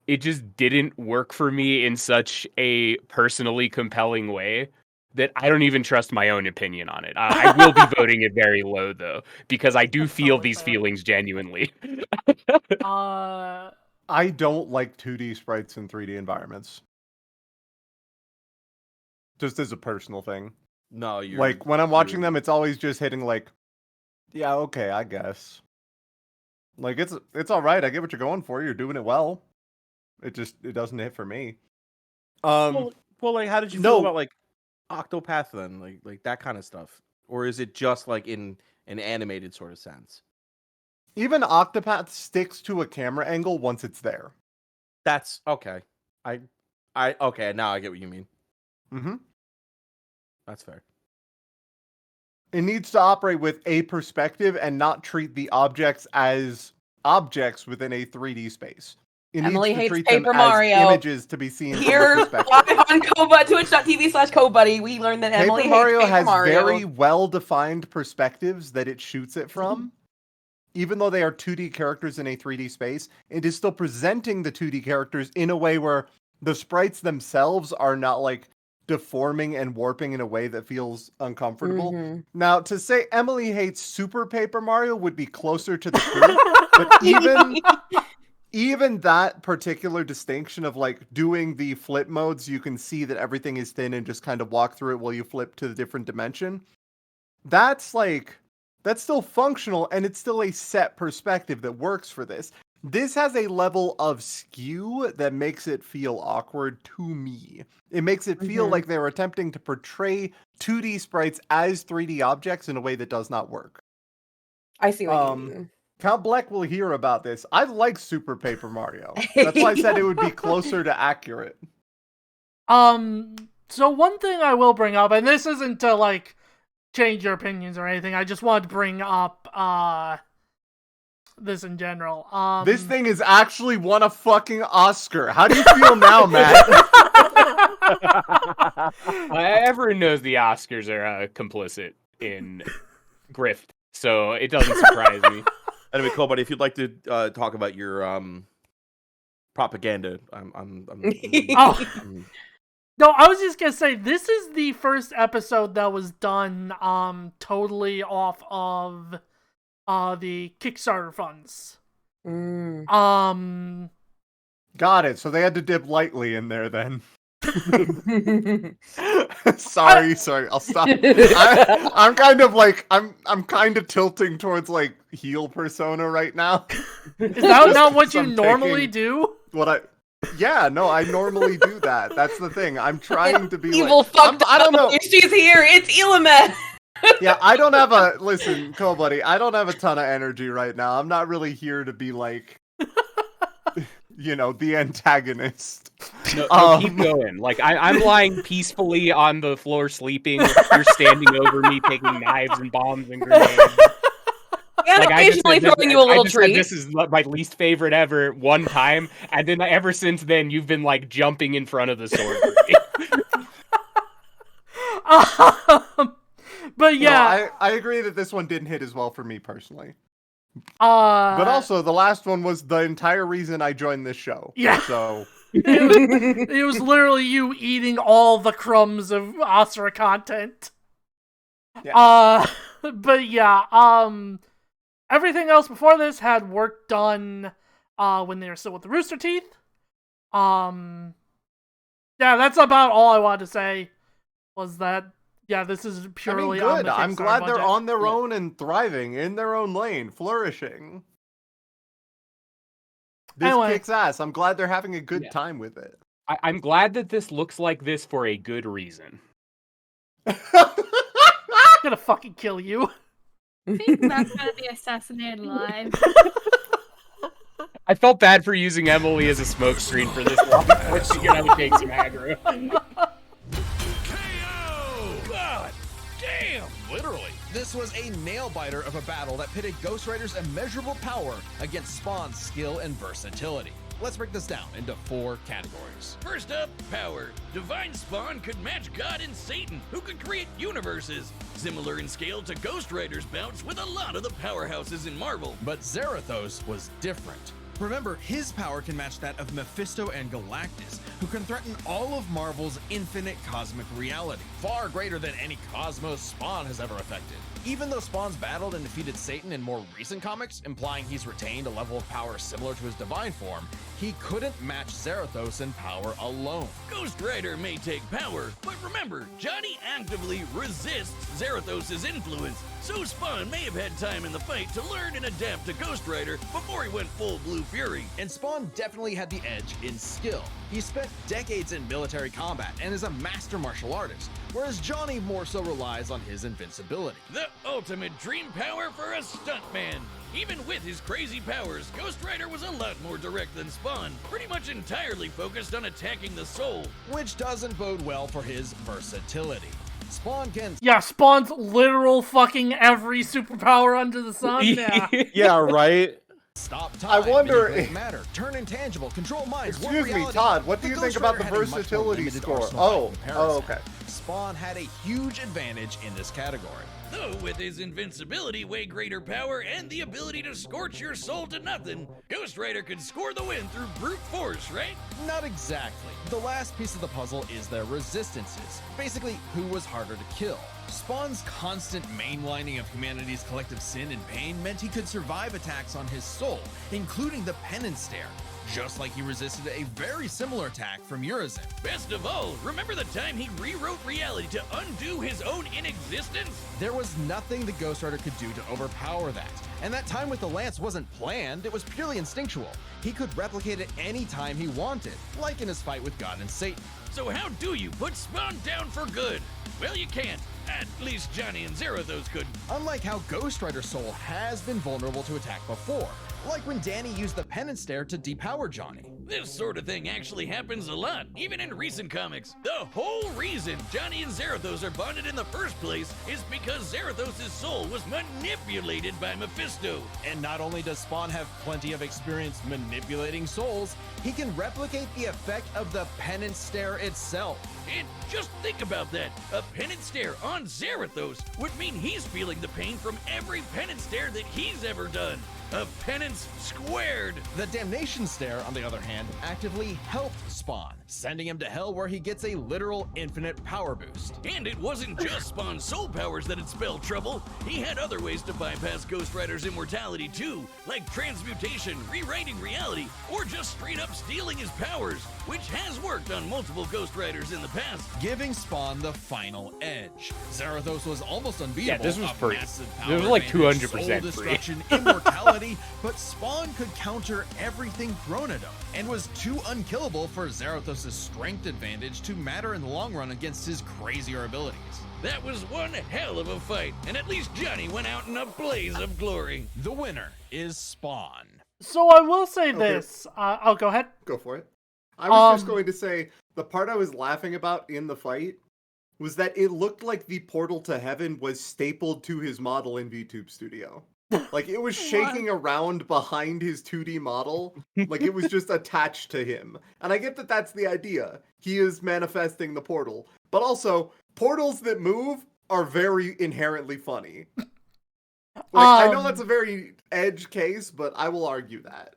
it just didn't work for me in such a personally compelling way that I don't even trust my own opinion on it. I will be voting it very low though, because I do That's feel totally these fair. feelings genuinely. I don't like 2D sprites in 3D environments. Just as a personal thing. No, you're Like, when I'm watching them, it's always just hitting like, yeah, okay, I guess. Like, it's alright, I get what you're going for, you're doing it well. It doesn't hit for me. Well, like, how did you feel about like Octopath then, like that kind of stuff, or is it just like in an animated sort of sense? Even Octopath sticks to a camera angle once it's there. That's okay. I okay, now I get what you mean. Mm-hmm. That's fair. It needs to operate with a perspective and not treat the objects as objects within a 3D space. It Emily needs to hates treat Paper them Mario. as images to be seen Here, from the perspective. live on Twitch.tv/CoBuddy, we learned that Emily Paper hates Mario Paper has Mario. very well-defined perspectives that it shoots it from. Even though they are 2D characters in a 3D space, it is still presenting the 2D characters in a way where the sprites themselves are not like deforming and warping in a way that feels uncomfortable. Mm-hmm. Now, to say Emily hates Super Paper Mario would be closer to the truth, but even that particular distinction of like doing the flip modes, you can see that everything is thin and just kind of walk through it while you flip to the different dimension. That's still functional and it's still a set perspective that works for this. this has a level of skew that makes it feel awkward to me. It makes it feel like they're attempting to portray 2D sprites as 3D objects in a way that does not work. I see what you mean. Count Black will hear about this. I like Super Paper Mario. That's why I said it would be closer to accurate. So one thing I will bring up, and this isn't to, like, change your opinions or anything, I just wanted to bring up, this in general. This thing is actually won a fucking Oscar. How do you feel now, Matt? Everyone knows the Oscars are complicit in grift, so it doesn't surprise me. Anyway, Cole, buddy, if you'd like to talk about your propaganda, I'm No, I was just gonna say, this is the first episode that was done totally off of the Kickstarter funds. Got it. So they had to dip lightly in there then. sorry. I'll stop. I'm kind of like I'm kind of tilting towards like heel persona right now. Is that not what you normally do? Yeah, no, I normally do that. That's the thing. I'm trying to be evil. Like, I don't know. She's here. It's Illimet. Yeah, I don't have a listen, Cole, buddy. I don't have a ton of energy right now. I'm not really here to be like, the antagonist. No, keep going. Like I'm lying peacefully on the floor sleeping. You're standing over me, taking knives and bombs and grenades. And like, occasionally throwing you a little treat. This is my least favorite ever one time, and then ever since then, you've been like jumping in front of the sword. But yeah, no, I agree that this one didn't hit as well for me personally. But also the last one was the entire reason I joined this show. Yeah. So it was literally you eating all the crumbs of Asura content. Yeah. But yeah, everything else before this had work done when they were still with the Rooster Teeth. Yeah, that's about all I wanted to say. Was that this is purely good. on the Kickstarter I'm glad budget. they're on their own and thriving in their own lane, flourishing. This kicks ass. I'm glad they're having a good time with it. I'm glad that this looks like this for a good reason. I'm gonna fucking kill you. I think that's gonna be assassinated live. I felt bad for using Emily as a smokescreen for this long. She's gonna have to take some aggro. KO! God damn! Literally. This was a nail-biter of a battle that pitted Ghost Rider's immeasurable power against Spawn's skill and versatility. Let's break this down into 4 categories. First up, power. Divine Spawn could match God and Satan, who could create universes. Similar in scale to Ghost Rider's bouts with a lot of the powerhouses in Marvel. But Zarathos was different. Remember, his power can match that of Mephisto and Galactus, who can threaten all of Marvel's infinite cosmic reality, far greater than any cosmos Spawn has ever affected. Even though Spawn's battled and defeated Satan in more recent comics, implying he's retained a level of power similar to his divine form, he couldn't match Zarathos in power alone. Ghost Rider may take power, but remember, Johnny actively resists Zarathos' influence, so Spawn may have had time in the fight to learn and adapt to Ghost Rider before he went full Blue Fury. And Spawn definitely had the edge in skill. He spent decades in military combat and is a master martial artist, whereas Johnny more so relies on his invincibility. The ultimate dream power for a stuntman. Even with his crazy powers, Ghost Rider was a lot more direct than Spawn, pretty much entirely focused on attacking the soul. Which doesn't bode well for his versatility. Spawn can... Yeah, Spawn's literal fucking every superpower under the sun. Yeah, Yeah, right? Stop time. I wonder manipulate if- matter, turn intangible, control minds. warp Excuse me, reality. Todd, what do you Ghost think about Rider the had a much more versatility limited score? arsenal by Oh, comparison. okay. Spawn had a huge advantage in this category. Though with his invincibility, way greater power, and the ability to scorch your soul to nothing, Ghost Rider could score the win through brute force, right? Not exactly. The last piece of the puzzle is their resistances. Basically, who was harder to kill. Spawn's constant mainlining of humanity's collective sin and pain meant he could survive attacks on his soul, including the penance stare, just like he resisted a very similar attack from Urizen. Best of all, remember the time he rewrote reality to undo his own inexistence? There was nothing the Ghost Rider could do to overpower that, And that time with the lance wasn't planned, it was purely instinctual. He could replicate it any time he wanted, like in his fight with God and Satan. So how do you put Spawn down for good? Well, you can't. At least Johnny and Zarathos couldn't. Unlike how Ghost Rider's soul has been vulnerable to attack before, like when Danny used the penance stare to depower Johnny. This sort of thing actually happens a lot, even in recent comics. The whole reason Johnny and Zarathos are bonded in the first place is because Zarathos' soul was manipulated by Mephisto. And not only does Spawn have plenty of experience manipulating souls, he can replicate the effect of the penance stare itself. And just think about that. A penance stare on Zarathos would mean he's feeling the pain from every penance stare that he's ever done. A penance squared. The damnation stare, on the other hand, actively helped Spawn, sending him to hell where he gets a literal infinite power boost. And it wasn't just Spawn's soul powers that had spelled trouble. He had other ways to bypass Ghost Rider's immortality too, like transmutation, rewriting reality, or just straight up stealing his powers, which has worked on multiple Ghost Riders in the past. Giving Spawn the final edge. Zarathos was almost unbeatable. Yeah, this was a free. massive This was power like advantage, 200% soul free. destruction, immortality, but Spawn could counter everything thrown at him, and was too unkillable for Zarathos' strength advantage to matter in the long run against his crazier abilities. That was one hell of a fight, and at least Johnny went out in a blaze of glory. The winner is Spawn. So I will say this. I'll go ahead. Go for it. I was just going to say, the part I was laughing about in the fight was that it looked like the portal to heaven was stapled to his model in VTube Studio. Like, it was shaking around behind his 2D model, like it was just attached to him. And I get that that's the idea. He is manifesting the portal. But also, portals that move are very inherently funny. Like, I know that's a very edge case, but I will argue that.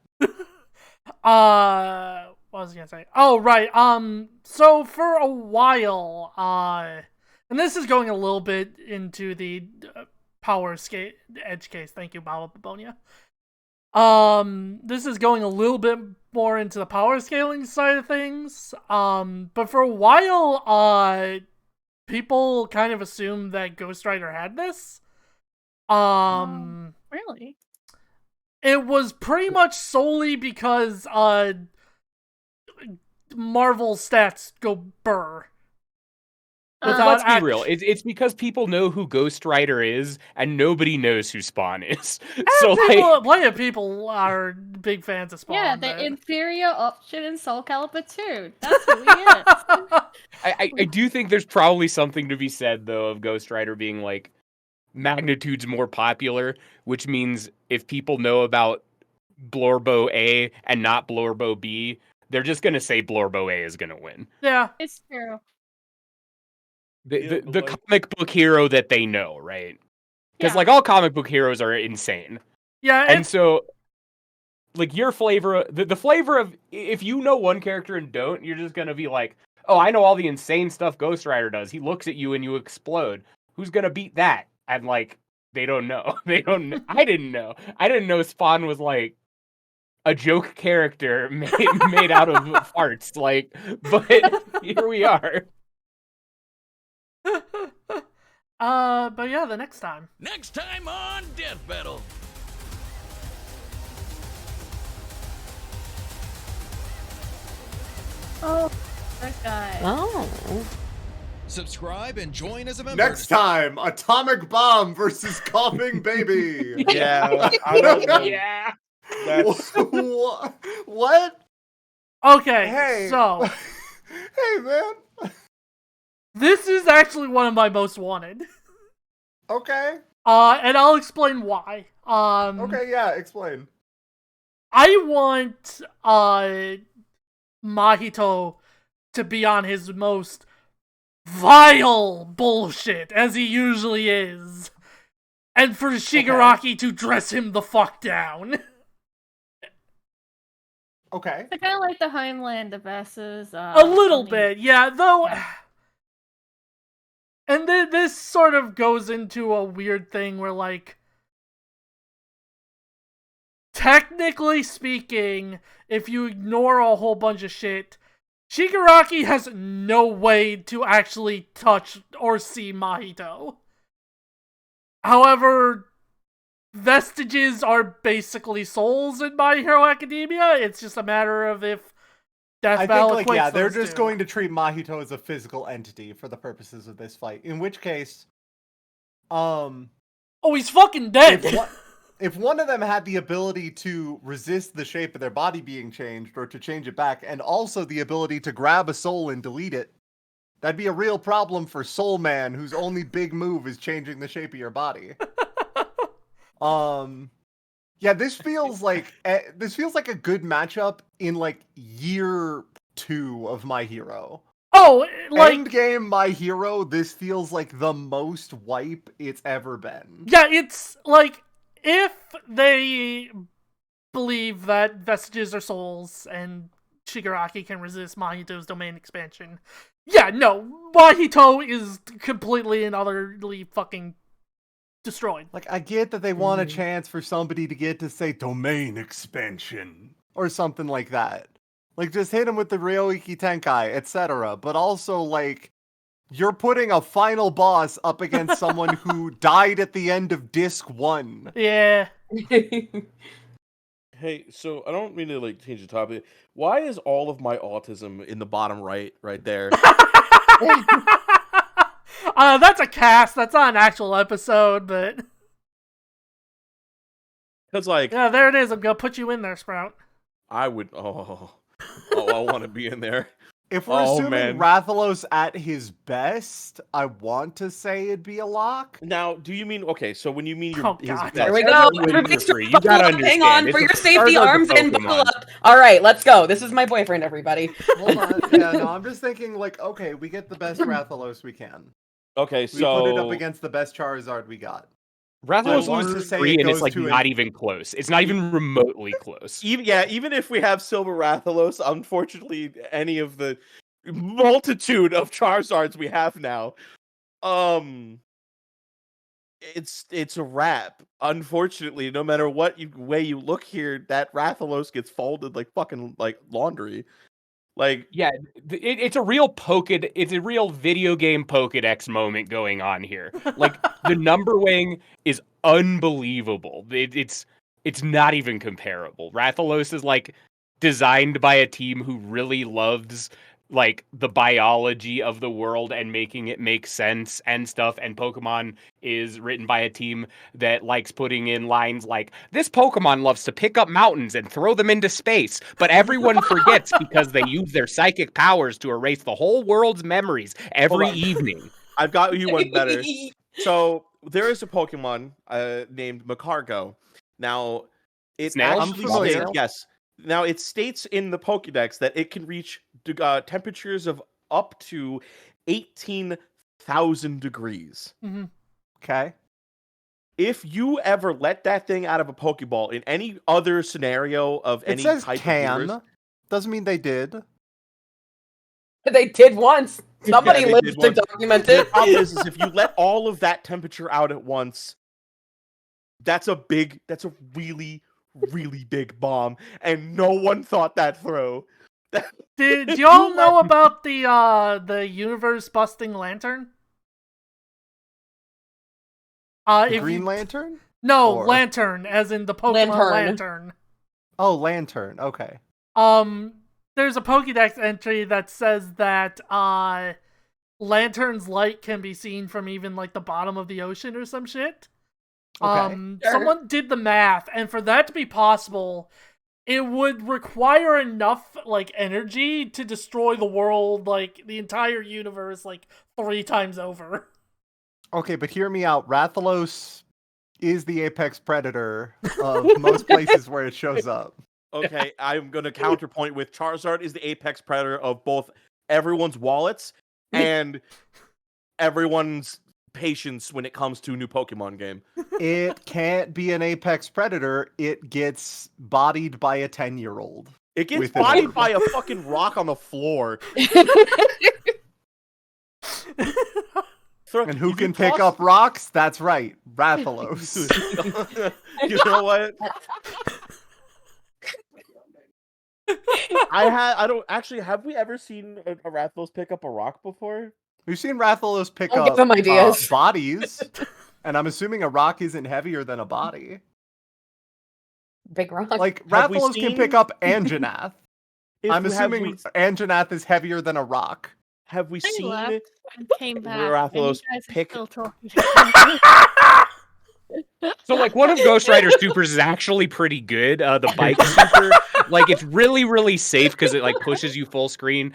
What was I gonna say? Oh, right. So for a while, and this is going a little bit into the edge case. Thank you, Baba Babonia. This is going a little bit more into the power scaling side of things. But for a while, people kind of assumed that Ghost Rider had this. Really? It was pretty much solely because, Marvel stats go burr. Let's be real. It's because people know who Ghost Rider is, and nobody knows who Spawn is. So plenty of people are big fans of Spawn. Yeah, the inferior option in Soul Calibur 2. That's who he is. I do think there's probably something to be said, though, of Ghost Rider being, like, magnitudes more popular, which means if people know about Blorbo A and not Blorbo B, they're just going to say Blorbo A is going to win. Yeah. It's true. The comic book hero that they know, right? Because, like, all comic book heroes are insane. Yeah. And so, like, your flavor, the flavor of, if you know one character and don't, you're just going to be like, oh, I know all the insane stuff Ghost Rider does. He looks at you and you explode. Who's going to beat that? And, like, they don't know. They don't know. I didn't know. I didn't know Spawn was, like, a joke character made out of farts. Like, but here we are. But yeah, the next time. Next time on Death Battle. Oh, that guy. Oh. Subscribe and join as a member. Next time, Atomic Bomb versus Coughing Baby. Yeah. I don't know. Yeah. That's... What? Okay, Hey. so Hey, man. this is actually one of my most wanted. Okay. And I'll explain why. Okay, yeah, explain. I want Mahito to be on his most vile bullshit, as he usually is, and for Shigaraki to dress him the fuck down. Okay. I kind of like the Homelander versus... A little bit, yeah, though... And this sort of goes into a weird thing where, like, technically speaking, if you ignore a whole bunch of shit, Shigaraki has no way to actually touch or see Mahito. However, vestiges are basically souls in My Hero Academia. It's just a matter of if Death I Battle think, like, yeah, equates they're those just two. going to treat Mahito as a physical entity for the purposes of this fight. In which case, Oh, he's fucking dead! if one of them had the ability to resist the shape of their body being changed or to change it back, and also the ability to grab a soul and delete it, that'd be a real problem for Soul Man, whose only big move is changing the shape of your body. Yeah, this feels like a good matchup in like year 2 of My Hero. Oh, like Endgame My Hero, this feels like the most wipe it's ever been. yeah, it's like if they believe that vestiges are souls and Shigaraki can resist Mahito's domain expansion. Yeah, no, Mahito is completely and utterly fucking destroyed. Like, I get that they want a chance for somebody to get to say domain expansion or something like that. Like, just hit him with the Ryoiki Tenkai, etc. But also, like, you're putting a final boss up against someone who died at the end of Disc 1. Yeah. Hey, so I don't mean to like change the topic. Why is all of my autism in the bottom right there? That's a cast. That's not an actual episode, but Because like, yeah, there it is. I'm gonna put you in there, Sprout. I would. Oh, I want to be in there. If we're assuming Rathalos at his best, I want to say it'd be a lock. Now, do you mean okay? So when you mean his God. best, There we go. Everybody You gotta understand. hang on for your safety, arms in, buckle up. All right, let's go. This is my boyfriend, everybody. Hold on. Yeah, no, I'm just thinking like, okay, we get the best Rathalos we can. Okay, We so put it up against the best Charizard we got. Rathalos want to loses say 3, it and it's goes like to not even close. It's not even remotely close. even if we have Silver Rathalos, unfortunately, any of the multitude of Charizards we have now, it's a wrap. Unfortunately, no matter what way you look here, that Rathalos gets folded like fucking like laundry. Like, yeah, it's a real it's a real video game Pokedex moment going on here. Like the number wing is unbelievable. It's not even comparable. Rathalos is like designed by a team who really loves like the biology of the world and making it make sense and stuff, and Pokemon is written by a team that likes putting in lines like, this Pokemon loves to pick up mountains and throw them into space, but everyone forgets because they use their psychic powers to erase the whole world's memories every evening. I've got you one better. So there is a Pokemon named Macargo. Now it actually states, yes. Now, it states in the Pokédex that it can reach temperatures of up to 18,000 degrees. Mm-hmm. Okay. If you ever let that thing out of a Pokeball in any other scenario of any says type can. of virus, doesn't mean they did. They did once. Somebody lived to document it. The problem is if you let all of that temperature out at once, that's a really big bomb, and no one thought that through. Did y'all know about the universe busting lantern? Green Lantern? No, Lantern, as in the Pokemon Lantern. Oh, Lantern. Okay. There's a Pokédex entry that says that Lantern's light can be seen from even like the bottom of the ocean or some shit. Okay. Someone did the math, and for that to be possible, it would require enough like energy to destroy the world, like the entire universe, like 3 times over. Okay, but hear me out. Rathalos is the apex predator of most places where it shows up. Okay, I'm gonna counterpoint with Charizard is the apex predator of both everyone's wallets and everyone's patience when it comes to a new Pokemon game. It can't be an apex predator. It gets bodied by a 10-year-old. It gets bodied by a fucking rock on the floor. And who can pick up rocks? That's right, Rathalos. You know what? I don't actually. Have we ever seen a Rathalos pick up a rock before? We've seen Rathalos pick I'll up give them ideas. Bodies. And I'm assuming a rock isn't heavier than a body. Big rock. Like, Have we Rathalos can seen- pick up Anjanath. I'm Have assuming we- Anjanath is heavier than a rock. Have we I seen left and came back, and you Rathalos guys are pick? still talking. So, like, one of Ghost Rider's supers is actually pretty good. The bike super, like, it's really, really safe because it, like, pushes you full screen.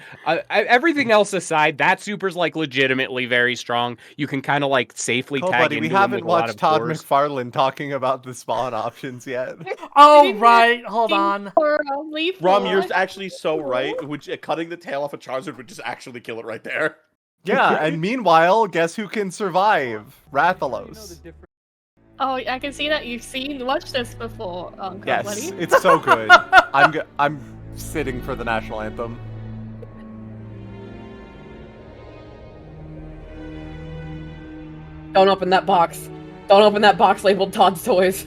Everything else aside, that super's, like, legitimately very strong. You can kind of, like, safely Cool, tag buddy. into We him haven't with a lot watched of Todd doors. McFarlane talking about the spawn options yet. Oh, right. Hold on. Rom, you're actually so right. Which cutting the tail off a Charizard would just actually kill it right there. Yeah, and meanwhile, guess who can survive? Rathalos. Oh, I can see that you've watched this before. Yes, buddy. it's so good. I'm sitting for the national anthem. Don't open that box. Don't open that box labeled Todd's Toys.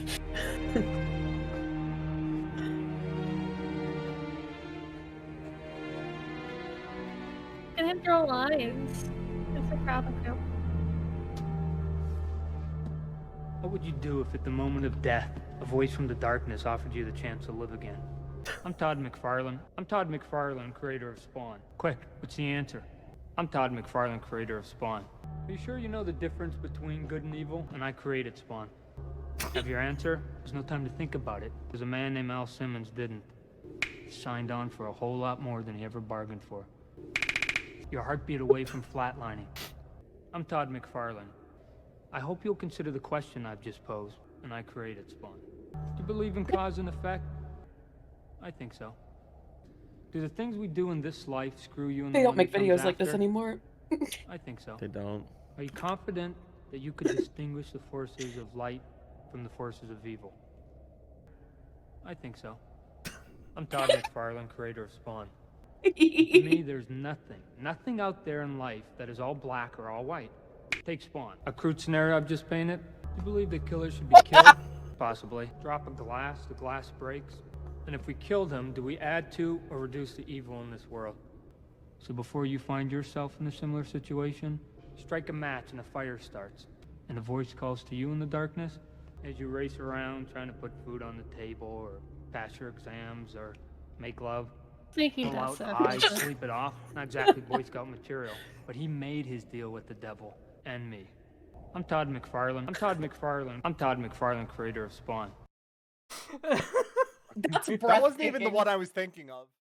And him draw lines. I'm so proud of him. What would you do if at the moment of death, a voice from the darkness offered you the chance to live again? I'm Todd McFarlane. I'm Todd McFarlane, creator of Spawn. Quick, what's the answer? I'm Todd McFarlane, creator of Spawn. Are you sure you know the difference between good and evil? And I created Spawn. Have your answer? There's no time to think about it. There's a man named Al Simmons didn't. He signed on for a whole lot more than he ever bargained for. Your heartbeat away from flatlining. I'm Todd McFarlane. I hope you'll consider the question I've just posed, and I created Spawn. Do you believe in cause and effect? I think so. Do the things we do in this life screw you in the They don't one make that comes videos like this after? anymore. I think so. They don't. Are you confident that you could distinguish the forces of light from the forces of evil? I think so. I'm Todd McFarlane, creator of Spawn. To me, there's nothing out there in life that is all black or all white. Take Spawn. A crude scenario I've just painted. Do you believe that killers should be killed? Possibly. Drop a glass, the glass breaks. And if we killed him, do we add to or reduce the evil in this world? So before you find yourself in a similar situation, strike a match and a fire starts. And a voice calls to you in the darkness as you race around trying to put food on the table or pass your exams or make love. I think he Pull does out that. eyes, sleep it off. Not exactly Boy Scout material, but he made his deal with the devil and me. I'm Todd McFarlane. I'm Todd McFarlane. I'm Todd McFarlane, creator of Spawn. That's That wasn't even the one I was thinking of.